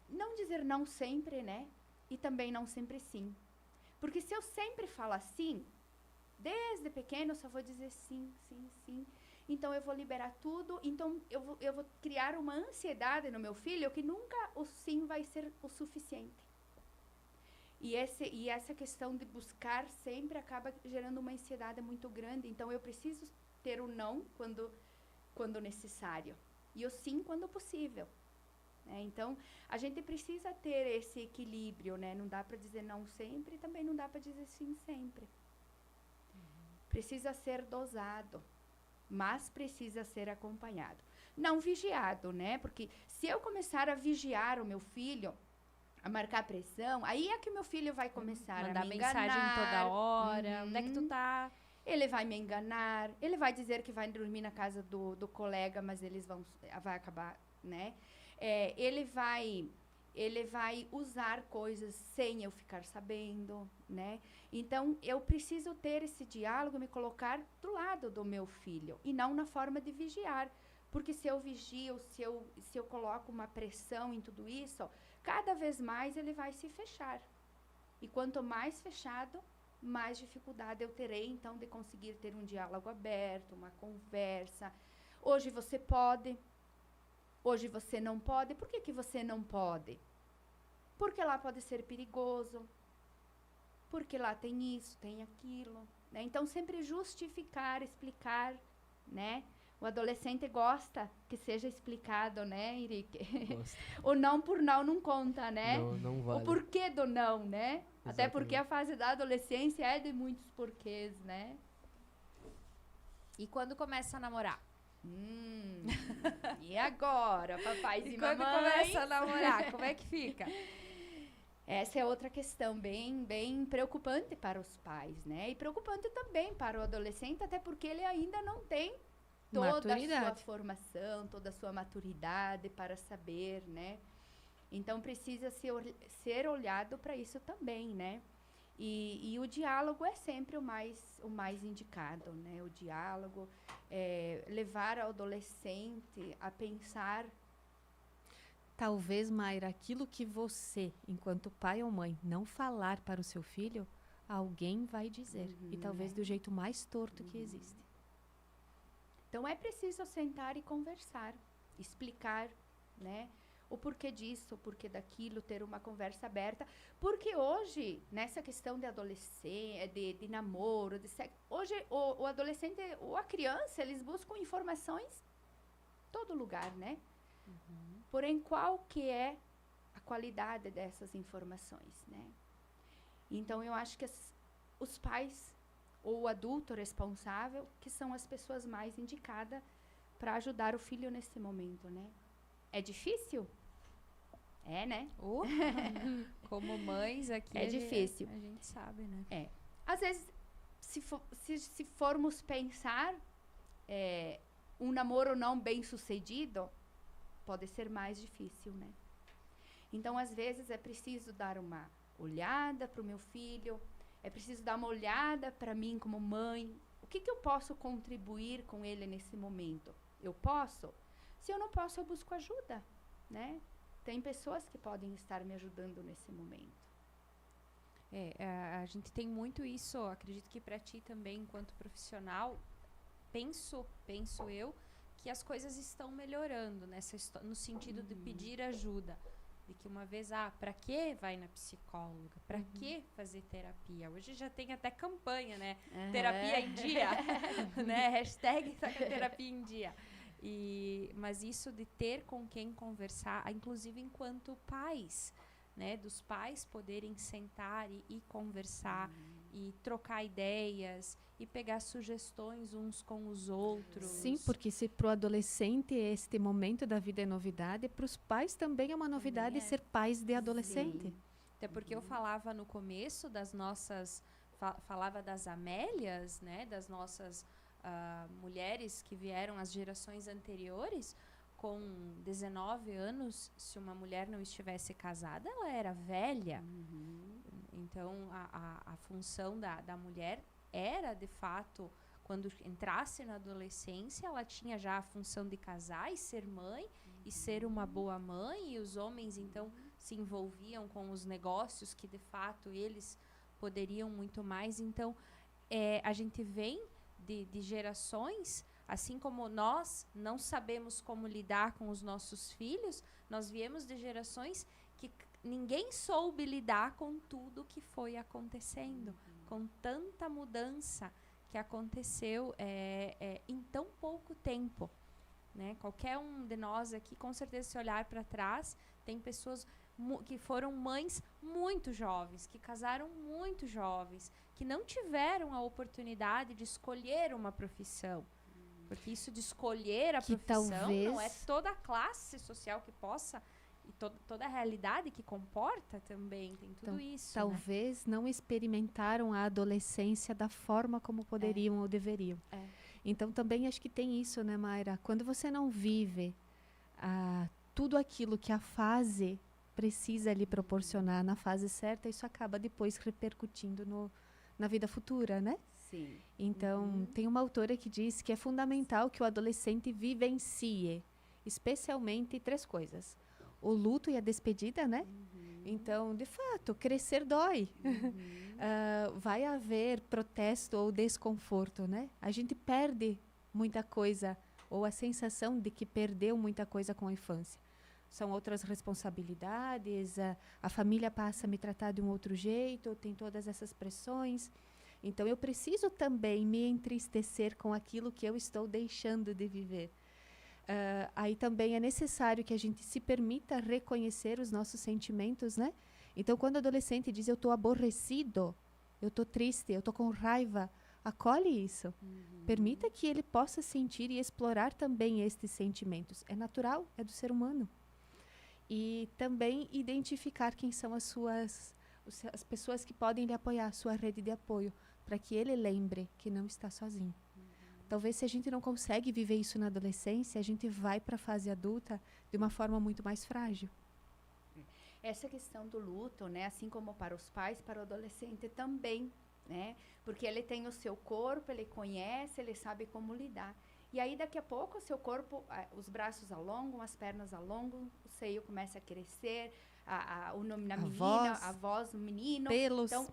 [SPEAKER 3] Não dizer não sempre, né? E também não sempre sim. Porque se eu sempre falar sim, desde pequeno eu só vou dizer sim, sim, sim. Então eu vou liberar tudo, então eu vou criar uma ansiedade no meu filho que nunca o sim vai ser o suficiente. E essa questão de buscar sempre acaba gerando uma ansiedade muito grande. Então eu preciso ter o não quando necessário e o sim quando possível. Então, a gente precisa ter esse equilíbrio, né? Não dá para dizer não sempre e também não dá para dizer sim sempre. Precisa ser dosado, mas precisa ser acompanhado. Não vigiado, né? Porque se eu começar a vigiar o meu filho, a marcar pressão, aí é que o meu filho vai começar a me enganar.
[SPEAKER 2] Mandar mensagem toda hora. Onde é que tu tá?
[SPEAKER 3] Ele vai me enganar, ele vai dizer que vai dormir na casa do colega, mas vai acabar, né? Ele vai usar coisas sem eu ficar sabendo, né? Então, eu preciso ter esse diálogo, me colocar do lado do meu filho e não na forma de vigiar. Porque se eu vigio, se eu coloco uma pressão em tudo isso, cada vez mais ele vai se fechar. E quanto mais fechado, mais dificuldade eu terei, então, de conseguir ter um diálogo aberto, uma conversa. Hoje você pode... Hoje você não pode. Por que você não pode? Porque lá pode ser perigoso. Porque lá tem isso, tem aquilo. Né? Então, sempre justificar, explicar, né? O adolescente gosta que seja explicado, né, Henrique?
[SPEAKER 4] Gosto.
[SPEAKER 3] O não por não conta, né?
[SPEAKER 4] Não
[SPEAKER 3] O
[SPEAKER 4] vale.
[SPEAKER 3] porquê do não, né? Até porque a
[SPEAKER 4] Exatamente.
[SPEAKER 3] fase da adolescência é de muitos porquês, né?
[SPEAKER 2] E quando começa a namorar?
[SPEAKER 3] E agora, papais e,
[SPEAKER 2] E quando
[SPEAKER 3] mamães?
[SPEAKER 2] começa a namorar, como é que fica?
[SPEAKER 3] Essa é outra questão bem preocupante para os pais, né? E preocupante também para o adolescente, até porque ele ainda não tem toda a sua
[SPEAKER 1] Maturidade.
[SPEAKER 3] formação, toda a sua maturidade para saber, né? Então precisa ser olhado para isso também, né? E o diálogo é sempre o mais indicado, né? O diálogo, levar o adolescente a pensar.
[SPEAKER 1] Talvez, Mayra, aquilo que você, enquanto pai ou mãe, não falar para o seu filho, alguém vai dizer. E talvez do jeito mais torto que existe.
[SPEAKER 3] Então é preciso sentar e conversar, explicar, né? O porquê disso, o porquê daquilo, ter uma conversa aberta. Porque hoje, nessa questão de adolescência, de namoro, de sexo, hoje o adolescente ou a criança, eles buscam informações em todo lugar, né? Porém, qual que é a qualidade dessas informações, né? Então, eu acho que os pais ou o adulto responsável, que são as pessoas mais indicadas para ajudar o filho nesse momento, né? É difícil? É, né?
[SPEAKER 2] Como mães aqui,
[SPEAKER 3] É difícil.
[SPEAKER 2] A gente sabe, né?
[SPEAKER 3] Às vezes, se formos pensar, um namoro não bem sucedido pode ser mais difícil, né? Então, às vezes, é preciso dar uma olhada para o meu filho, é preciso dar uma olhada para mim como mãe. O que eu posso contribuir com ele nesse momento? Eu posso? Se eu não posso, eu busco ajuda, né? Tem pessoas que podem estar me ajudando nesse momento.
[SPEAKER 2] A gente tem muito isso, acredito que para ti também, enquanto profissional, penso eu, que as coisas estão melhorando no sentido de pedir ajuda. De que uma vez, para que vai na psicóloga? Para que fazer terapia? Hoje já tem até campanha, né? Terapia em dia, né? Hashtag terapia em dia. Mas isso de ter com quem conversar, inclusive enquanto pais, né? Dos pais poderem sentar e conversar e trocar ideias e pegar sugestões uns com os outros.
[SPEAKER 1] Sim, porque se para o adolescente este momento da vida é novidade, para os pais também é uma novidade
[SPEAKER 2] Também é.
[SPEAKER 1] ser pais de adolescente.
[SPEAKER 3] Sim.
[SPEAKER 2] Até porque eu falava no começo das nossas... falava das Amélias, né? Das nossas mulheres que vieram as gerações anteriores. Com 19 anos, se uma mulher não estivesse casada, ela era velha. Então, a função da mulher era, de fato, quando entrasse na adolescência, ela tinha já a função de casar e ser mãe, e ser uma boa mãe, e os homens, então, se envolviam com os negócios que, de fato, eles poderiam muito mais. Então, a gente vem de gerações, assim como nós não sabemos como lidar com os nossos filhos, nós viemos de gerações que ninguém soube lidar com tudo que foi acontecendo, com tanta mudança que aconteceu em tão pouco tempo, né? Qualquer um de nós aqui, com certeza, se olhar para trás, tem pessoas que foram mães muito jovens, que casaram muito jovens, que não tiveram a oportunidade de escolher uma profissão. Porque isso de escolher a
[SPEAKER 1] Que
[SPEAKER 2] profissão não é
[SPEAKER 1] talvez-
[SPEAKER 2] toda a classe social que possa, e toda a realidade que comporta também, tem tudo isso, né?
[SPEAKER 1] Talvez não experimentaram a adolescência da forma como poderiam ou deveriam. Então também acho que tem isso, né, Mayra? Quando você não vive tudo aquilo que a fase precisa lhe proporcionar na fase certa, isso acaba depois repercutindo na vida futura, né?
[SPEAKER 3] Sim.
[SPEAKER 1] Então, tem uma autora que diz que é fundamental que o adolescente vivencie, especialmente 3 coisas. O luto e a despedida, né? Então, de fato, crescer dói. Vai haver protesto ou desconforto, né? A gente perde muita coisa, ou a sensação de que perdeu muita coisa com a infância. São outras responsabilidades, a família passa a me tratar de um outro jeito, tem todas essas pressões. Então, eu preciso também me entristecer com aquilo que eu estou deixando de viver. Aí também é necessário que a gente se permita reconhecer os nossos sentimentos, né? Então, quando o adolescente diz, eu estou aborrecido, eu estou triste, eu estou com raiva, acolhe isso. Permita que ele possa sentir e explorar também estes sentimentos. É natural, é do ser humano. E também identificar quem são as pessoas que podem lhe apoiar, a sua rede de apoio, para que ele lembre que não está sozinho. Talvez se a gente não consegue viver isso na adolescência, a gente vai para a fase adulta de uma forma muito mais frágil.
[SPEAKER 3] Essa questão do luto, né, assim como para os pais, para o adolescente também, né? Porque ele tem o seu corpo, ele conhece, ele sabe como lidar. E aí, daqui a pouco, o seu corpo, os braços alongam, as pernas alongam, o seio começa a crescer, o nome na menina, a voz do menino.
[SPEAKER 1] Pelos.
[SPEAKER 3] Então,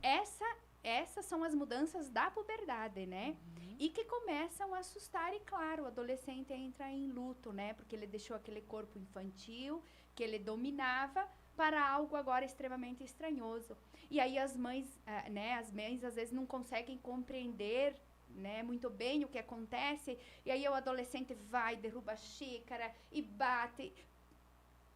[SPEAKER 3] essas são as mudanças da puberdade, né? E que começam a assustar, e claro, o adolescente entra em luto, né? Porque ele deixou aquele corpo infantil, que ele dominava, para algo agora extremamente estranhoso. E aí as mães às vezes não conseguem compreender, né, muito bem o que acontece, e aí o adolescente vai, derruba a xícara e bate.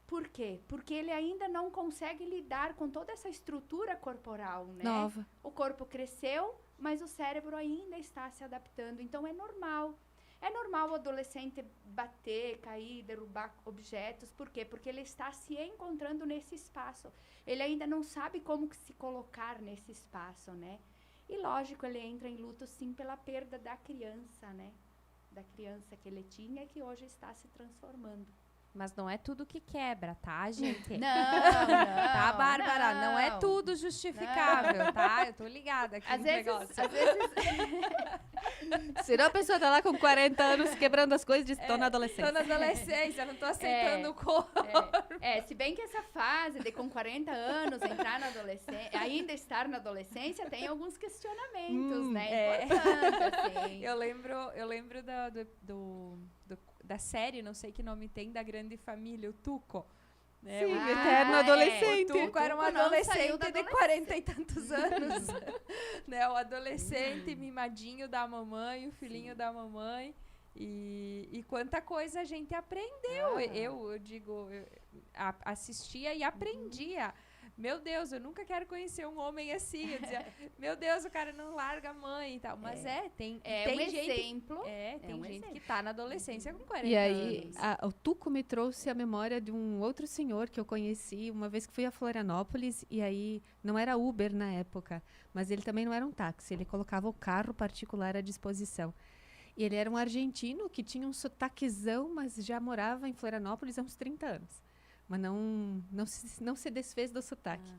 [SPEAKER 3] Por quê? Porque ele ainda não consegue lidar com toda essa estrutura corporal, né?
[SPEAKER 1] Nova.
[SPEAKER 3] O corpo cresceu, mas o cérebro ainda está se adaptando, então é normal. É normal o adolescente bater, cair, derrubar objetos. Por quê? Porque ele está se encontrando nesse espaço. Ele ainda não sabe como se colocar nesse espaço, né? E lógico, ele entra em luto sim pela perda da criança, né? Da criança que ele tinha e que hoje está se transformando.
[SPEAKER 2] Mas não é tudo que quebra, tá, gente?
[SPEAKER 3] Não,
[SPEAKER 2] Tá, Bárbara? Não é tudo justificável, tá? Eu tô ligada aqui no negócio.
[SPEAKER 3] Às vezes...
[SPEAKER 1] Senão a pessoa tá lá com 40 anos quebrando as coisas e diz, tô na adolescência.
[SPEAKER 2] Tô na adolescência, não tô aceitando o corpo.
[SPEAKER 3] Se bem que essa fase de com 40 anos entrar na adolescência, ainda estar na adolescência, tem alguns questionamentos, né? Importantes, assim.
[SPEAKER 2] Eu lembro da série, não sei que nome tem, da Grande Família, o Tuco. Né?
[SPEAKER 1] Sim, o eterno adolescente.
[SPEAKER 2] O Tuco era um
[SPEAKER 3] Tuco não saiu
[SPEAKER 2] adolescente
[SPEAKER 3] da
[SPEAKER 2] de 40 e tantos anos. Né? O adolescente mimadinho da mamãe, o filhinho da mamãe. E quanta coisa a gente aprendeu. Eu digo, assistia e aprendia. Meu Deus, eu nunca quero conhecer um homem assim. Eu dizia, meu Deus, o cara não larga a mãe e tal. Mas tem
[SPEAKER 3] um
[SPEAKER 2] gente,
[SPEAKER 3] exemplo.
[SPEAKER 2] tem
[SPEAKER 3] um
[SPEAKER 2] gente
[SPEAKER 3] exemplo.
[SPEAKER 2] que tá na adolescência com 40
[SPEAKER 1] E aí,
[SPEAKER 2] anos.
[SPEAKER 1] o Tuco me trouxe a memória de um outro senhor que eu conheci uma vez que fui a Florianópolis, e aí não era Uber na época, mas ele também não era um táxi, ele colocava o carro particular à disposição. E ele era um argentino que tinha um sotaquezão, mas já morava em Florianópolis há uns 30 anos. Mas não se desfez do sotaque.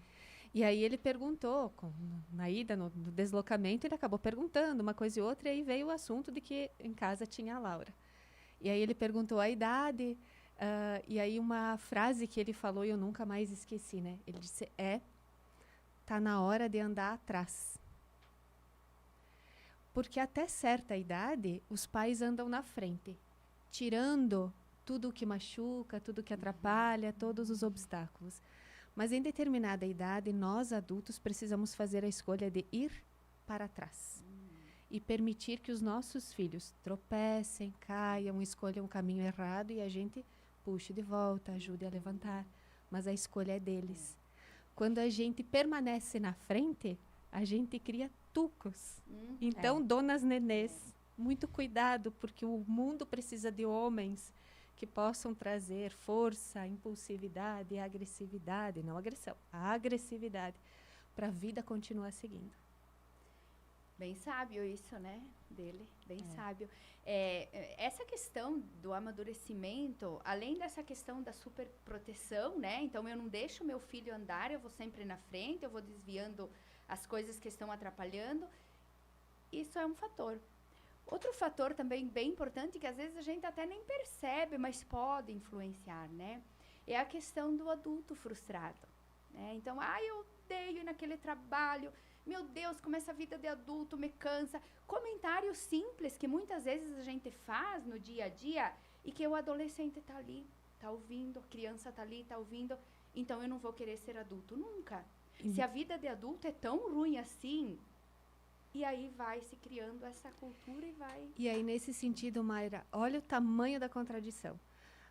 [SPEAKER 1] E aí ele perguntou, na ida, no deslocamento, ele acabou perguntando uma coisa e outra, e aí veio o assunto de que em casa tinha a Laura. E aí ele perguntou a idade, e aí uma frase que ele falou e eu nunca mais esqueci, né? Ele disse, tá na hora de andar atrás. Porque até certa idade, os pais andam na frente, tirando tudo o que machuca, tudo o que atrapalha, todos os obstáculos. Mas em determinada idade, nós adultos precisamos fazer a escolha de ir para trás. E permitir que os nossos filhos tropecem, caiam, escolham um caminho errado e a gente puxe de volta, ajude a levantar. Mas a escolha é deles. Quando a gente permanece na frente, a gente cria tucos. Então, donas nenês, muito cuidado, porque o mundo precisa de homens que possam trazer força, impulsividade e agressividade, não agressão, a agressividade, para a vida continuar seguindo.
[SPEAKER 3] Bem sábio isso, né, dele, bem sábio. Essa questão do amadurecimento, além dessa questão da superproteção, né, então eu não deixo meu filho andar, eu vou sempre na frente, eu vou desviando as coisas que estão atrapalhando, isso é um fator. Outro fator também bem importante, que às vezes a gente até nem percebe, mas pode influenciar, né? É a questão do adulto frustrado, né? Então, eu odeio ir naquele trabalho, meu Deus, como essa vida de adulto me cansa. Comentários simples que muitas vezes a gente faz no dia a dia e que o adolescente tá ali, tá ouvindo, a criança tá ali, tá ouvindo, então eu não vou querer ser adulto nunca. Se a vida de adulto é tão ruim assim, E aí vai se criando essa cultura e vai...
[SPEAKER 1] E aí, nesse sentido, Mayra, olha o tamanho da contradição.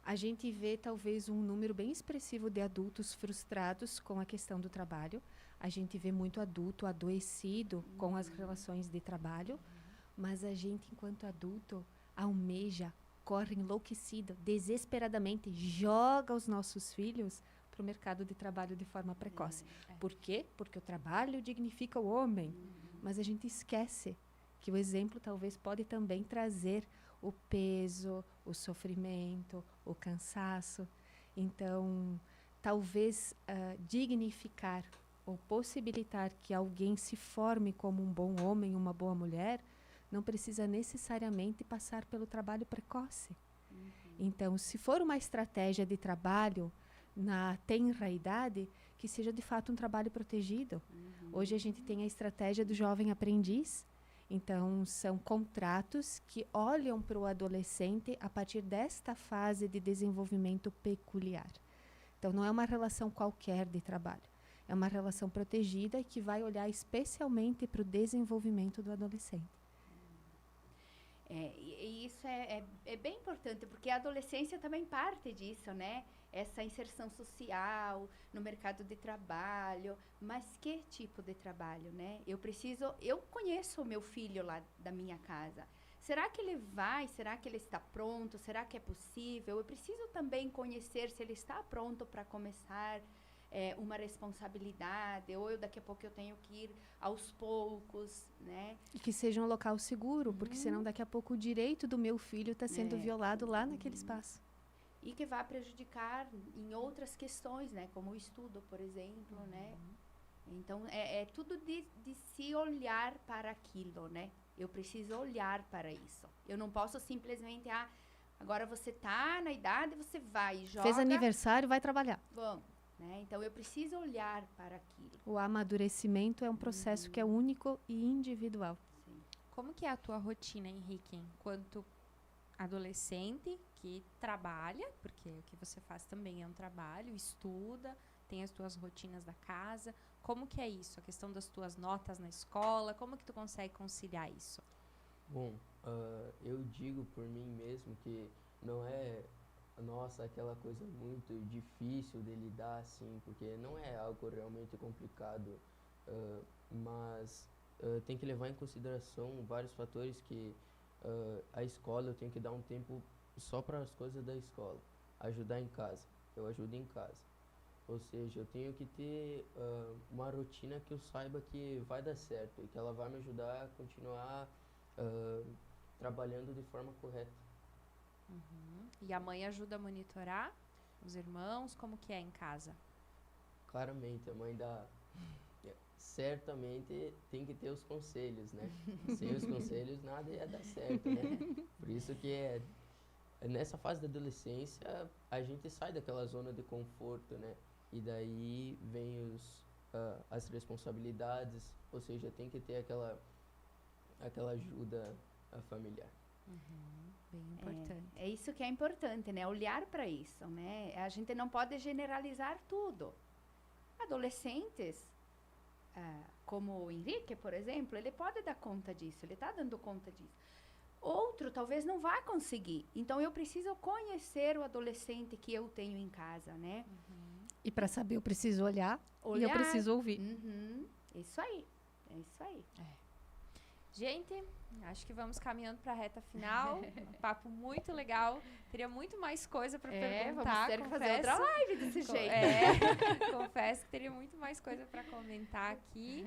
[SPEAKER 1] A gente vê, talvez, um número bem expressivo de adultos frustrados com a questão do trabalho. A gente vê muito adulto adoecido com as relações de trabalho. Mas a gente, enquanto adulto, almeja, corre enlouquecido, desesperadamente, joga os nossos filhos para o mercado de trabalho de forma precoce. Por quê? Porque o trabalho dignifica o homem. Mas a gente esquece que o exemplo talvez pode também trazer o peso, o sofrimento, o cansaço. Então, talvez dignificar ou possibilitar que alguém se forme como um bom homem, uma boa mulher, não precisa necessariamente passar pelo trabalho precoce. Então, se for uma estratégia de trabalho na tenra idade, que seja de fato um trabalho protegido. Hoje a gente tem a estratégia do jovem aprendiz. Então, são contratos que olham para o adolescente a partir desta fase de desenvolvimento peculiar. Então, não é uma relação qualquer de trabalho. É uma relação protegida que vai olhar especialmente para o desenvolvimento do adolescente.
[SPEAKER 3] E isso é bem importante, porque a adolescência também parte disso, né? Essa inserção social no mercado de trabalho, mas que tipo de trabalho, né? Eu conheço o meu filho lá da minha casa. Será que ele vai? Será que ele está pronto? Será que é possível? Eu preciso também conhecer se ele está pronto para começar uma responsabilidade, ou daqui a pouco eu tenho que ir aos poucos, né?
[SPEAKER 1] E que seja um local seguro, porque senão daqui a pouco o direito do meu filho está sendo violado lá naquele espaço.
[SPEAKER 3] E que vai prejudicar em outras questões, né? Como o estudo, por exemplo, né? Então, é tudo de se olhar para aquilo, né? Eu preciso olhar para isso. Eu não posso simplesmente, agora você tá na idade, você vai e joga.
[SPEAKER 1] Fez aniversário, vai trabalhar.
[SPEAKER 3] Vamos, né? Então, eu preciso olhar para aquilo.
[SPEAKER 1] O amadurecimento é um processo que é único e individual.
[SPEAKER 3] Sim.
[SPEAKER 2] Como que é a tua rotina, Henrique, enquanto adolescente que trabalha, porque o que você faz também é um trabalho, estuda, tem as tuas rotinas da casa. Como que é isso? A questão das tuas notas na escola, como que tu consegue conciliar isso?
[SPEAKER 4] Bom, eu digo por mim mesmo que não é, nossa, aquela coisa muito difícil de lidar assim, porque não é algo realmente complicado, mas tem que levar em consideração vários fatores que a escola, eu tenho que dar um tempo só para as coisas da escola, ajudar em casa, eu ajudo em casa. Ou seja, eu tenho que ter uma rotina que eu saiba que vai dar certo e que ela vai me ajudar a continuar trabalhando de forma correta.
[SPEAKER 2] E a mãe ajuda a monitorar os irmãos? Como que é em casa?
[SPEAKER 4] Claramente, a mãe dá... Certamente tem que ter os conselhos, né? Sem os conselhos nada ia dar certo, né? Por isso que nessa fase da adolescência a gente sai daquela zona de conforto, né? E daí vem as responsabilidades, ou seja, tem que ter aquela ajuda familiar.
[SPEAKER 2] Bem importante.
[SPEAKER 3] É isso que é importante, né? Olhar para isso, né? A gente não pode generalizar tudo. Adolescentes, como o Henrique, por exemplo, ele pode dar conta disso, ele está dando conta disso. Outro talvez não vá conseguir. Então, eu preciso conhecer o adolescente que eu tenho em casa, né?
[SPEAKER 1] E para saber, eu preciso olhar e eu preciso ouvir.
[SPEAKER 3] Isso aí, é isso aí.
[SPEAKER 2] Gente, acho que vamos caminhando para a reta final. Um papo muito legal. Teria muito mais coisa para perguntar.
[SPEAKER 3] Vamos ter que fazer outra live desse jeito.
[SPEAKER 2] Confesso que teria muito mais coisa para comentar aqui.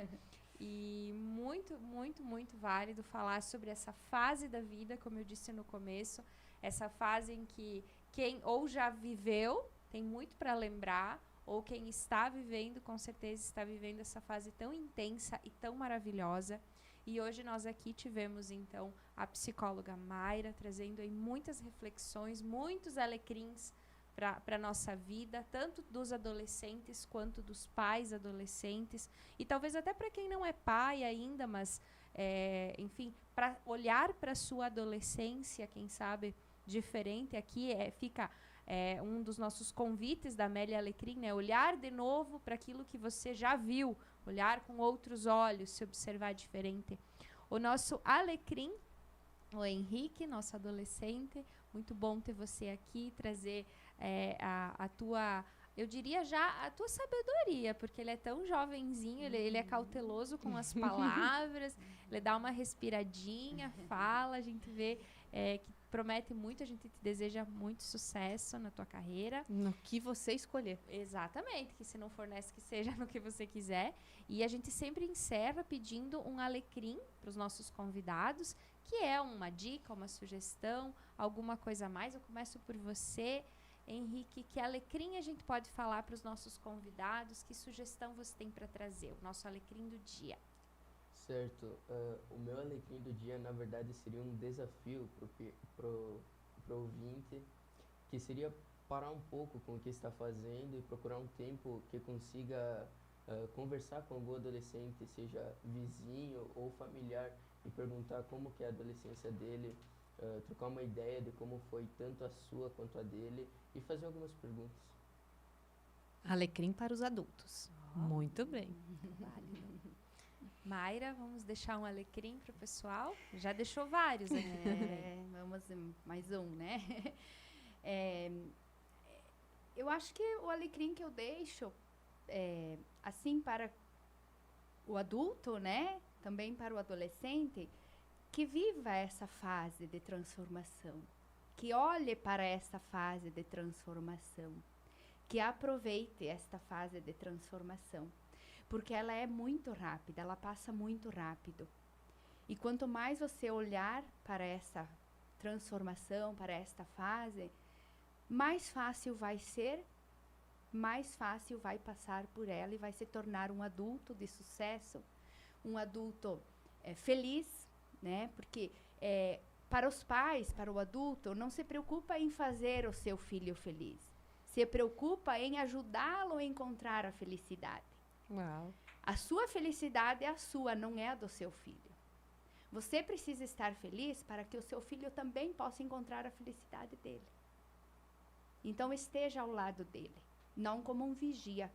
[SPEAKER 2] E muito, muito, muito válido falar sobre essa fase da vida, como eu disse no começo. Essa fase em que quem ou já viveu tem muito para lembrar, ou quem está vivendo, com certeza está vivendo essa fase tão intensa e tão maravilhosa. E hoje nós aqui tivemos, então, a psicóloga Mayra, trazendo aí muitas reflexões, muitos alecrins para a nossa vida, tanto dos adolescentes quanto dos pais adolescentes, e talvez até para quem não é pai ainda, mas, enfim, para olhar para a sua adolescência, quem sabe, diferente. Aqui fica um dos nossos convites da Amélia Alecrim, né? Olhar de novo para aquilo que você já viu, olhar com outros olhos, se observar diferente. o nosso alecrim, o Henrique, nosso adolescente. Muito bom ter você aqui, trazer a tua, eu diria já, a tua sabedoria, porque ele é tão jovenzinho, ele é cauteloso com as palavras, ele dá uma respiradinha, fala, a gente vê que promete muito, a gente te deseja muito sucesso na tua carreira.
[SPEAKER 1] No que você escolher.
[SPEAKER 2] Exatamente, que se não fornece, que seja no que você quiser. E a gente sempre encerra pedindo um alecrim para os nossos convidados, que é uma dica, uma sugestão, alguma coisa a mais. Eu começo por você, Henrique. Que alecrim a gente pode falar para os nossos convidados? Que sugestão você tem para trazer? O nosso alecrim do dia.
[SPEAKER 4] Certo. O meu alecrim do dia, na verdade, seria um desafio pro ouvinte, que seria parar um pouco com o que está fazendo e procurar um tempo que consiga conversar com algum adolescente, seja vizinho ou familiar, e perguntar como que é a adolescência dele, trocar uma ideia de como foi tanto a sua quanto a dele e fazer algumas perguntas.
[SPEAKER 1] Alecrim para os adultos. Muito bem.
[SPEAKER 2] Válido. Mayra, vamos deixar um alecrim para o pessoal? Já deixou vários aqui também.
[SPEAKER 3] Vamos mais um, né? Eu acho que o alecrim que eu deixo, assim, para o adulto, né? Também para o adolescente, que viva essa fase de transformação, que olhe para essa fase de transformação, que aproveite esta fase de transformação, porque ela é muito rápida, ela passa muito rápido. E quanto mais você olhar para essa transformação, para esta fase, mais fácil vai ser, mais fácil vai passar por ela e vai se tornar um adulto de sucesso, um adulto feliz, né? Porque para os pais, para o adulto, não se preocupa em fazer o seu filho feliz, se preocupa em ajudá-lo a encontrar a felicidade.
[SPEAKER 1] Uau.
[SPEAKER 3] A sua felicidade é a sua, não é a do seu filho. Você precisa estar feliz para que o seu filho também possa encontrar a felicidade dele. Então esteja ao lado dele, não como um vigia,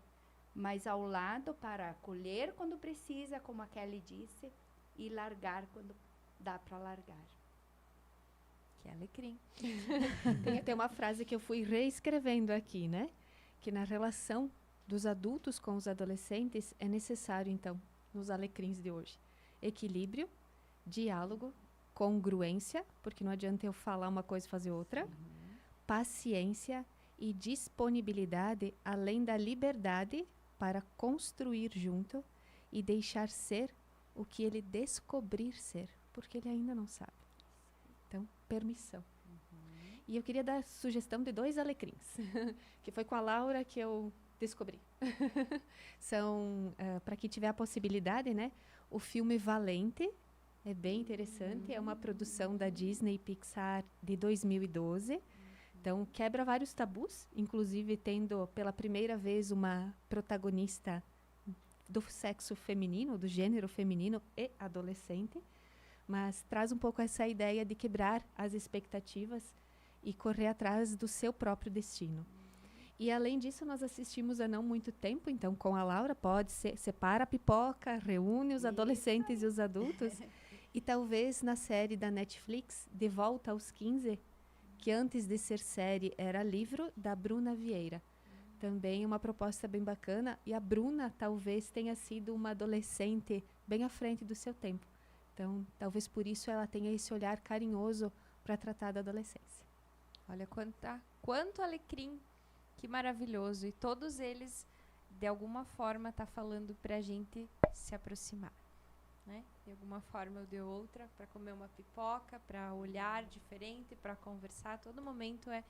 [SPEAKER 3] mas ao lado para acolher quando precisa, como a Kelly disse, e largar quando dá para largar.
[SPEAKER 2] Que alecrim.
[SPEAKER 1] Tem uma frase que eu fui reescrevendo aqui, né? Que na relação dos adultos com os adolescentes é necessário, então, nos alecrins de hoje, equilíbrio, diálogo, congruência, porque não adianta eu falar uma coisa e fazer outra, paciência e disponibilidade, além da liberdade para construir junto e deixar ser o que ele descobrir ser, porque ele ainda não sabe. Então, permissão. E eu queria dar sugestão de 2 alecrins, que foi com a Laura que eu descobri. São, para quem tiver a possibilidade, né? O filme Valente, é bem interessante, é uma produção da Disney e Pixar de 2012. Então, quebra vários tabus, inclusive tendo pela primeira vez uma protagonista do sexo feminino, do gênero feminino e adolescente, mas traz um pouco essa ideia de quebrar as expectativas e correr atrás do seu próprio destino. E, além disso, nós assistimos há não muito tempo, então, com a Laura, pode ser, separa a pipoca, reúne os adolescentes e os adultos, e talvez na série da Netflix, De Volta aos 15, que antes de ser série era livro, da Bruna Vieira. Também uma proposta bem bacana, e a Bruna talvez tenha sido uma adolescente bem à frente do seu tempo. Então, talvez por isso ela tenha esse olhar carinhoso para tratar da adolescência.
[SPEAKER 2] Olha quanto alecrim, que maravilhoso. E todos eles, de alguma forma, tá falando pra gente se aproximar, né? De alguma forma ou de outra, para comer uma pipoca, para olhar diferente, para conversar. Todo momento é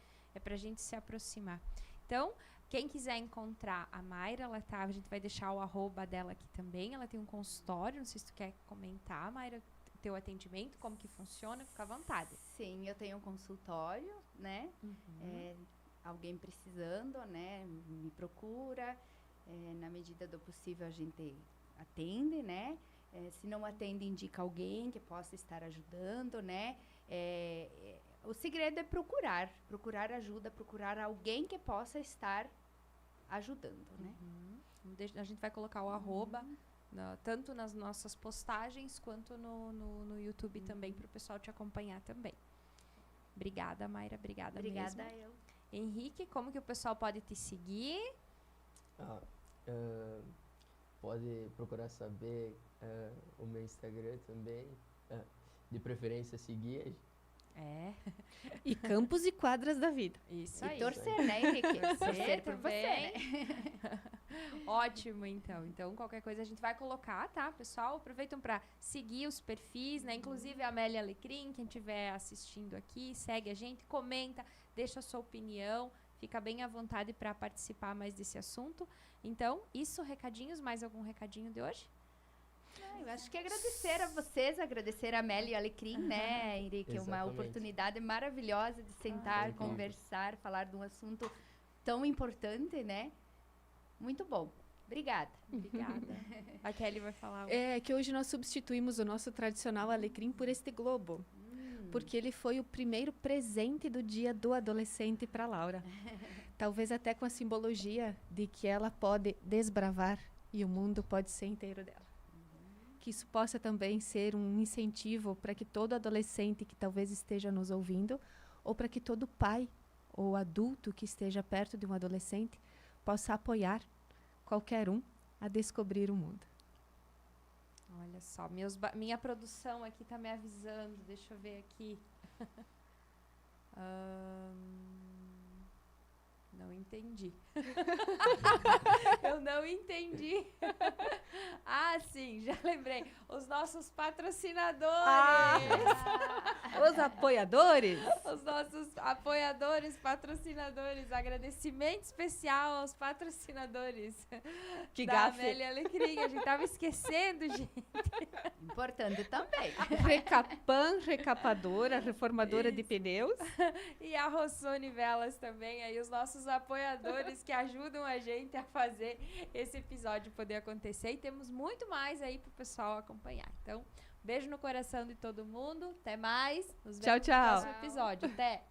[SPEAKER 2] pra gente se aproximar. Então, quem quiser encontrar a Mayra, a gente vai deixar o @, dela aqui também. Ela tem um consultório, não sei se tu quer comentar, Mayra, teu atendimento, como que funciona, fica à vontade.
[SPEAKER 3] Sim, eu tenho um consultório, né? Alguém precisando, né? Me procura. Na medida do possível a gente atende, né? Se não atende, indica alguém que possa estar ajudando, né? O segredo é procurar ajuda, procurar alguém que possa estar ajudando, né?
[SPEAKER 2] A gente vai colocar o @ tanto nas nossas postagens quanto no YouTube também, para o pessoal te acompanhar também. Obrigada, Mayra. Obrigada mesmo.
[SPEAKER 3] eu.
[SPEAKER 2] Henrique, como que o pessoal pode te seguir?
[SPEAKER 4] Pode procurar saber o meu Instagram também. De preferência seguir.
[SPEAKER 1] E campos e quadras da vida.
[SPEAKER 2] Isso
[SPEAKER 3] E
[SPEAKER 2] aí.
[SPEAKER 3] torcer, né, Henrique? Torcer por você,
[SPEAKER 2] também.
[SPEAKER 3] né?
[SPEAKER 2] Ótimo, então. Então, qualquer coisa a gente vai colocar, tá, pessoal? Aproveitam para seguir os perfis, né? Inclusive a Amélia Alecrim, quem estiver assistindo aqui, segue a gente, comenta, deixa a sua opinião, fica bem à vontade para participar mais desse assunto. Então, isso, recadinhos, mais algum recadinho de hoje?
[SPEAKER 3] Eu acho que agradecer a vocês, agradecer a Amélia e a Alecrim, né, Henrique? Uma
[SPEAKER 4] Exatamente.
[SPEAKER 3] oportunidade maravilhosa de sentar,
[SPEAKER 4] incrível.
[SPEAKER 3] conversar, falar de um assunto tão importante, né? Muito bom. Obrigada.
[SPEAKER 2] Obrigada. A Kelly vai falar.
[SPEAKER 1] É que hoje nós substituímos o nosso tradicional alecrim por este globo. Porque ele foi o primeiro presente do dia do adolescente para Laura. Talvez até com a simbologia de que ela pode desbravar e o mundo pode ser inteiro dela. Que isso possa também ser um incentivo para que todo adolescente que talvez esteja nos ouvindo, ou para que todo pai ou adulto que esteja perto de um adolescente possa apoiar qualquer um a descobrir o mundo.
[SPEAKER 2] Olha só, minha produção aqui tá me avisando. Deixa eu ver aqui. Não entendi. Eu não entendi. Sim, já lembrei. Os nossos patrocinadores.
[SPEAKER 1] Os apoiadores?
[SPEAKER 2] Os nossos apoiadores, patrocinadores. Agradecimento especial aos patrocinadores
[SPEAKER 1] Que
[SPEAKER 2] da
[SPEAKER 1] gafe.
[SPEAKER 2] Amélia Alecrim. A gente tava esquecendo, gente.
[SPEAKER 3] Importante também.
[SPEAKER 1] Recapan, recapadora, reformadora de pneus.
[SPEAKER 2] E a Rossoni Velas também, aí os nossos apoiadores que ajudam a gente a fazer esse episódio poder acontecer. E temos muito mais aí pro pessoal acompanhar. Então, beijo no coração de todo mundo. Até mais. Nos
[SPEAKER 1] Tchau,
[SPEAKER 2] vemos
[SPEAKER 1] tchau.
[SPEAKER 2] no próximo episódio. Até!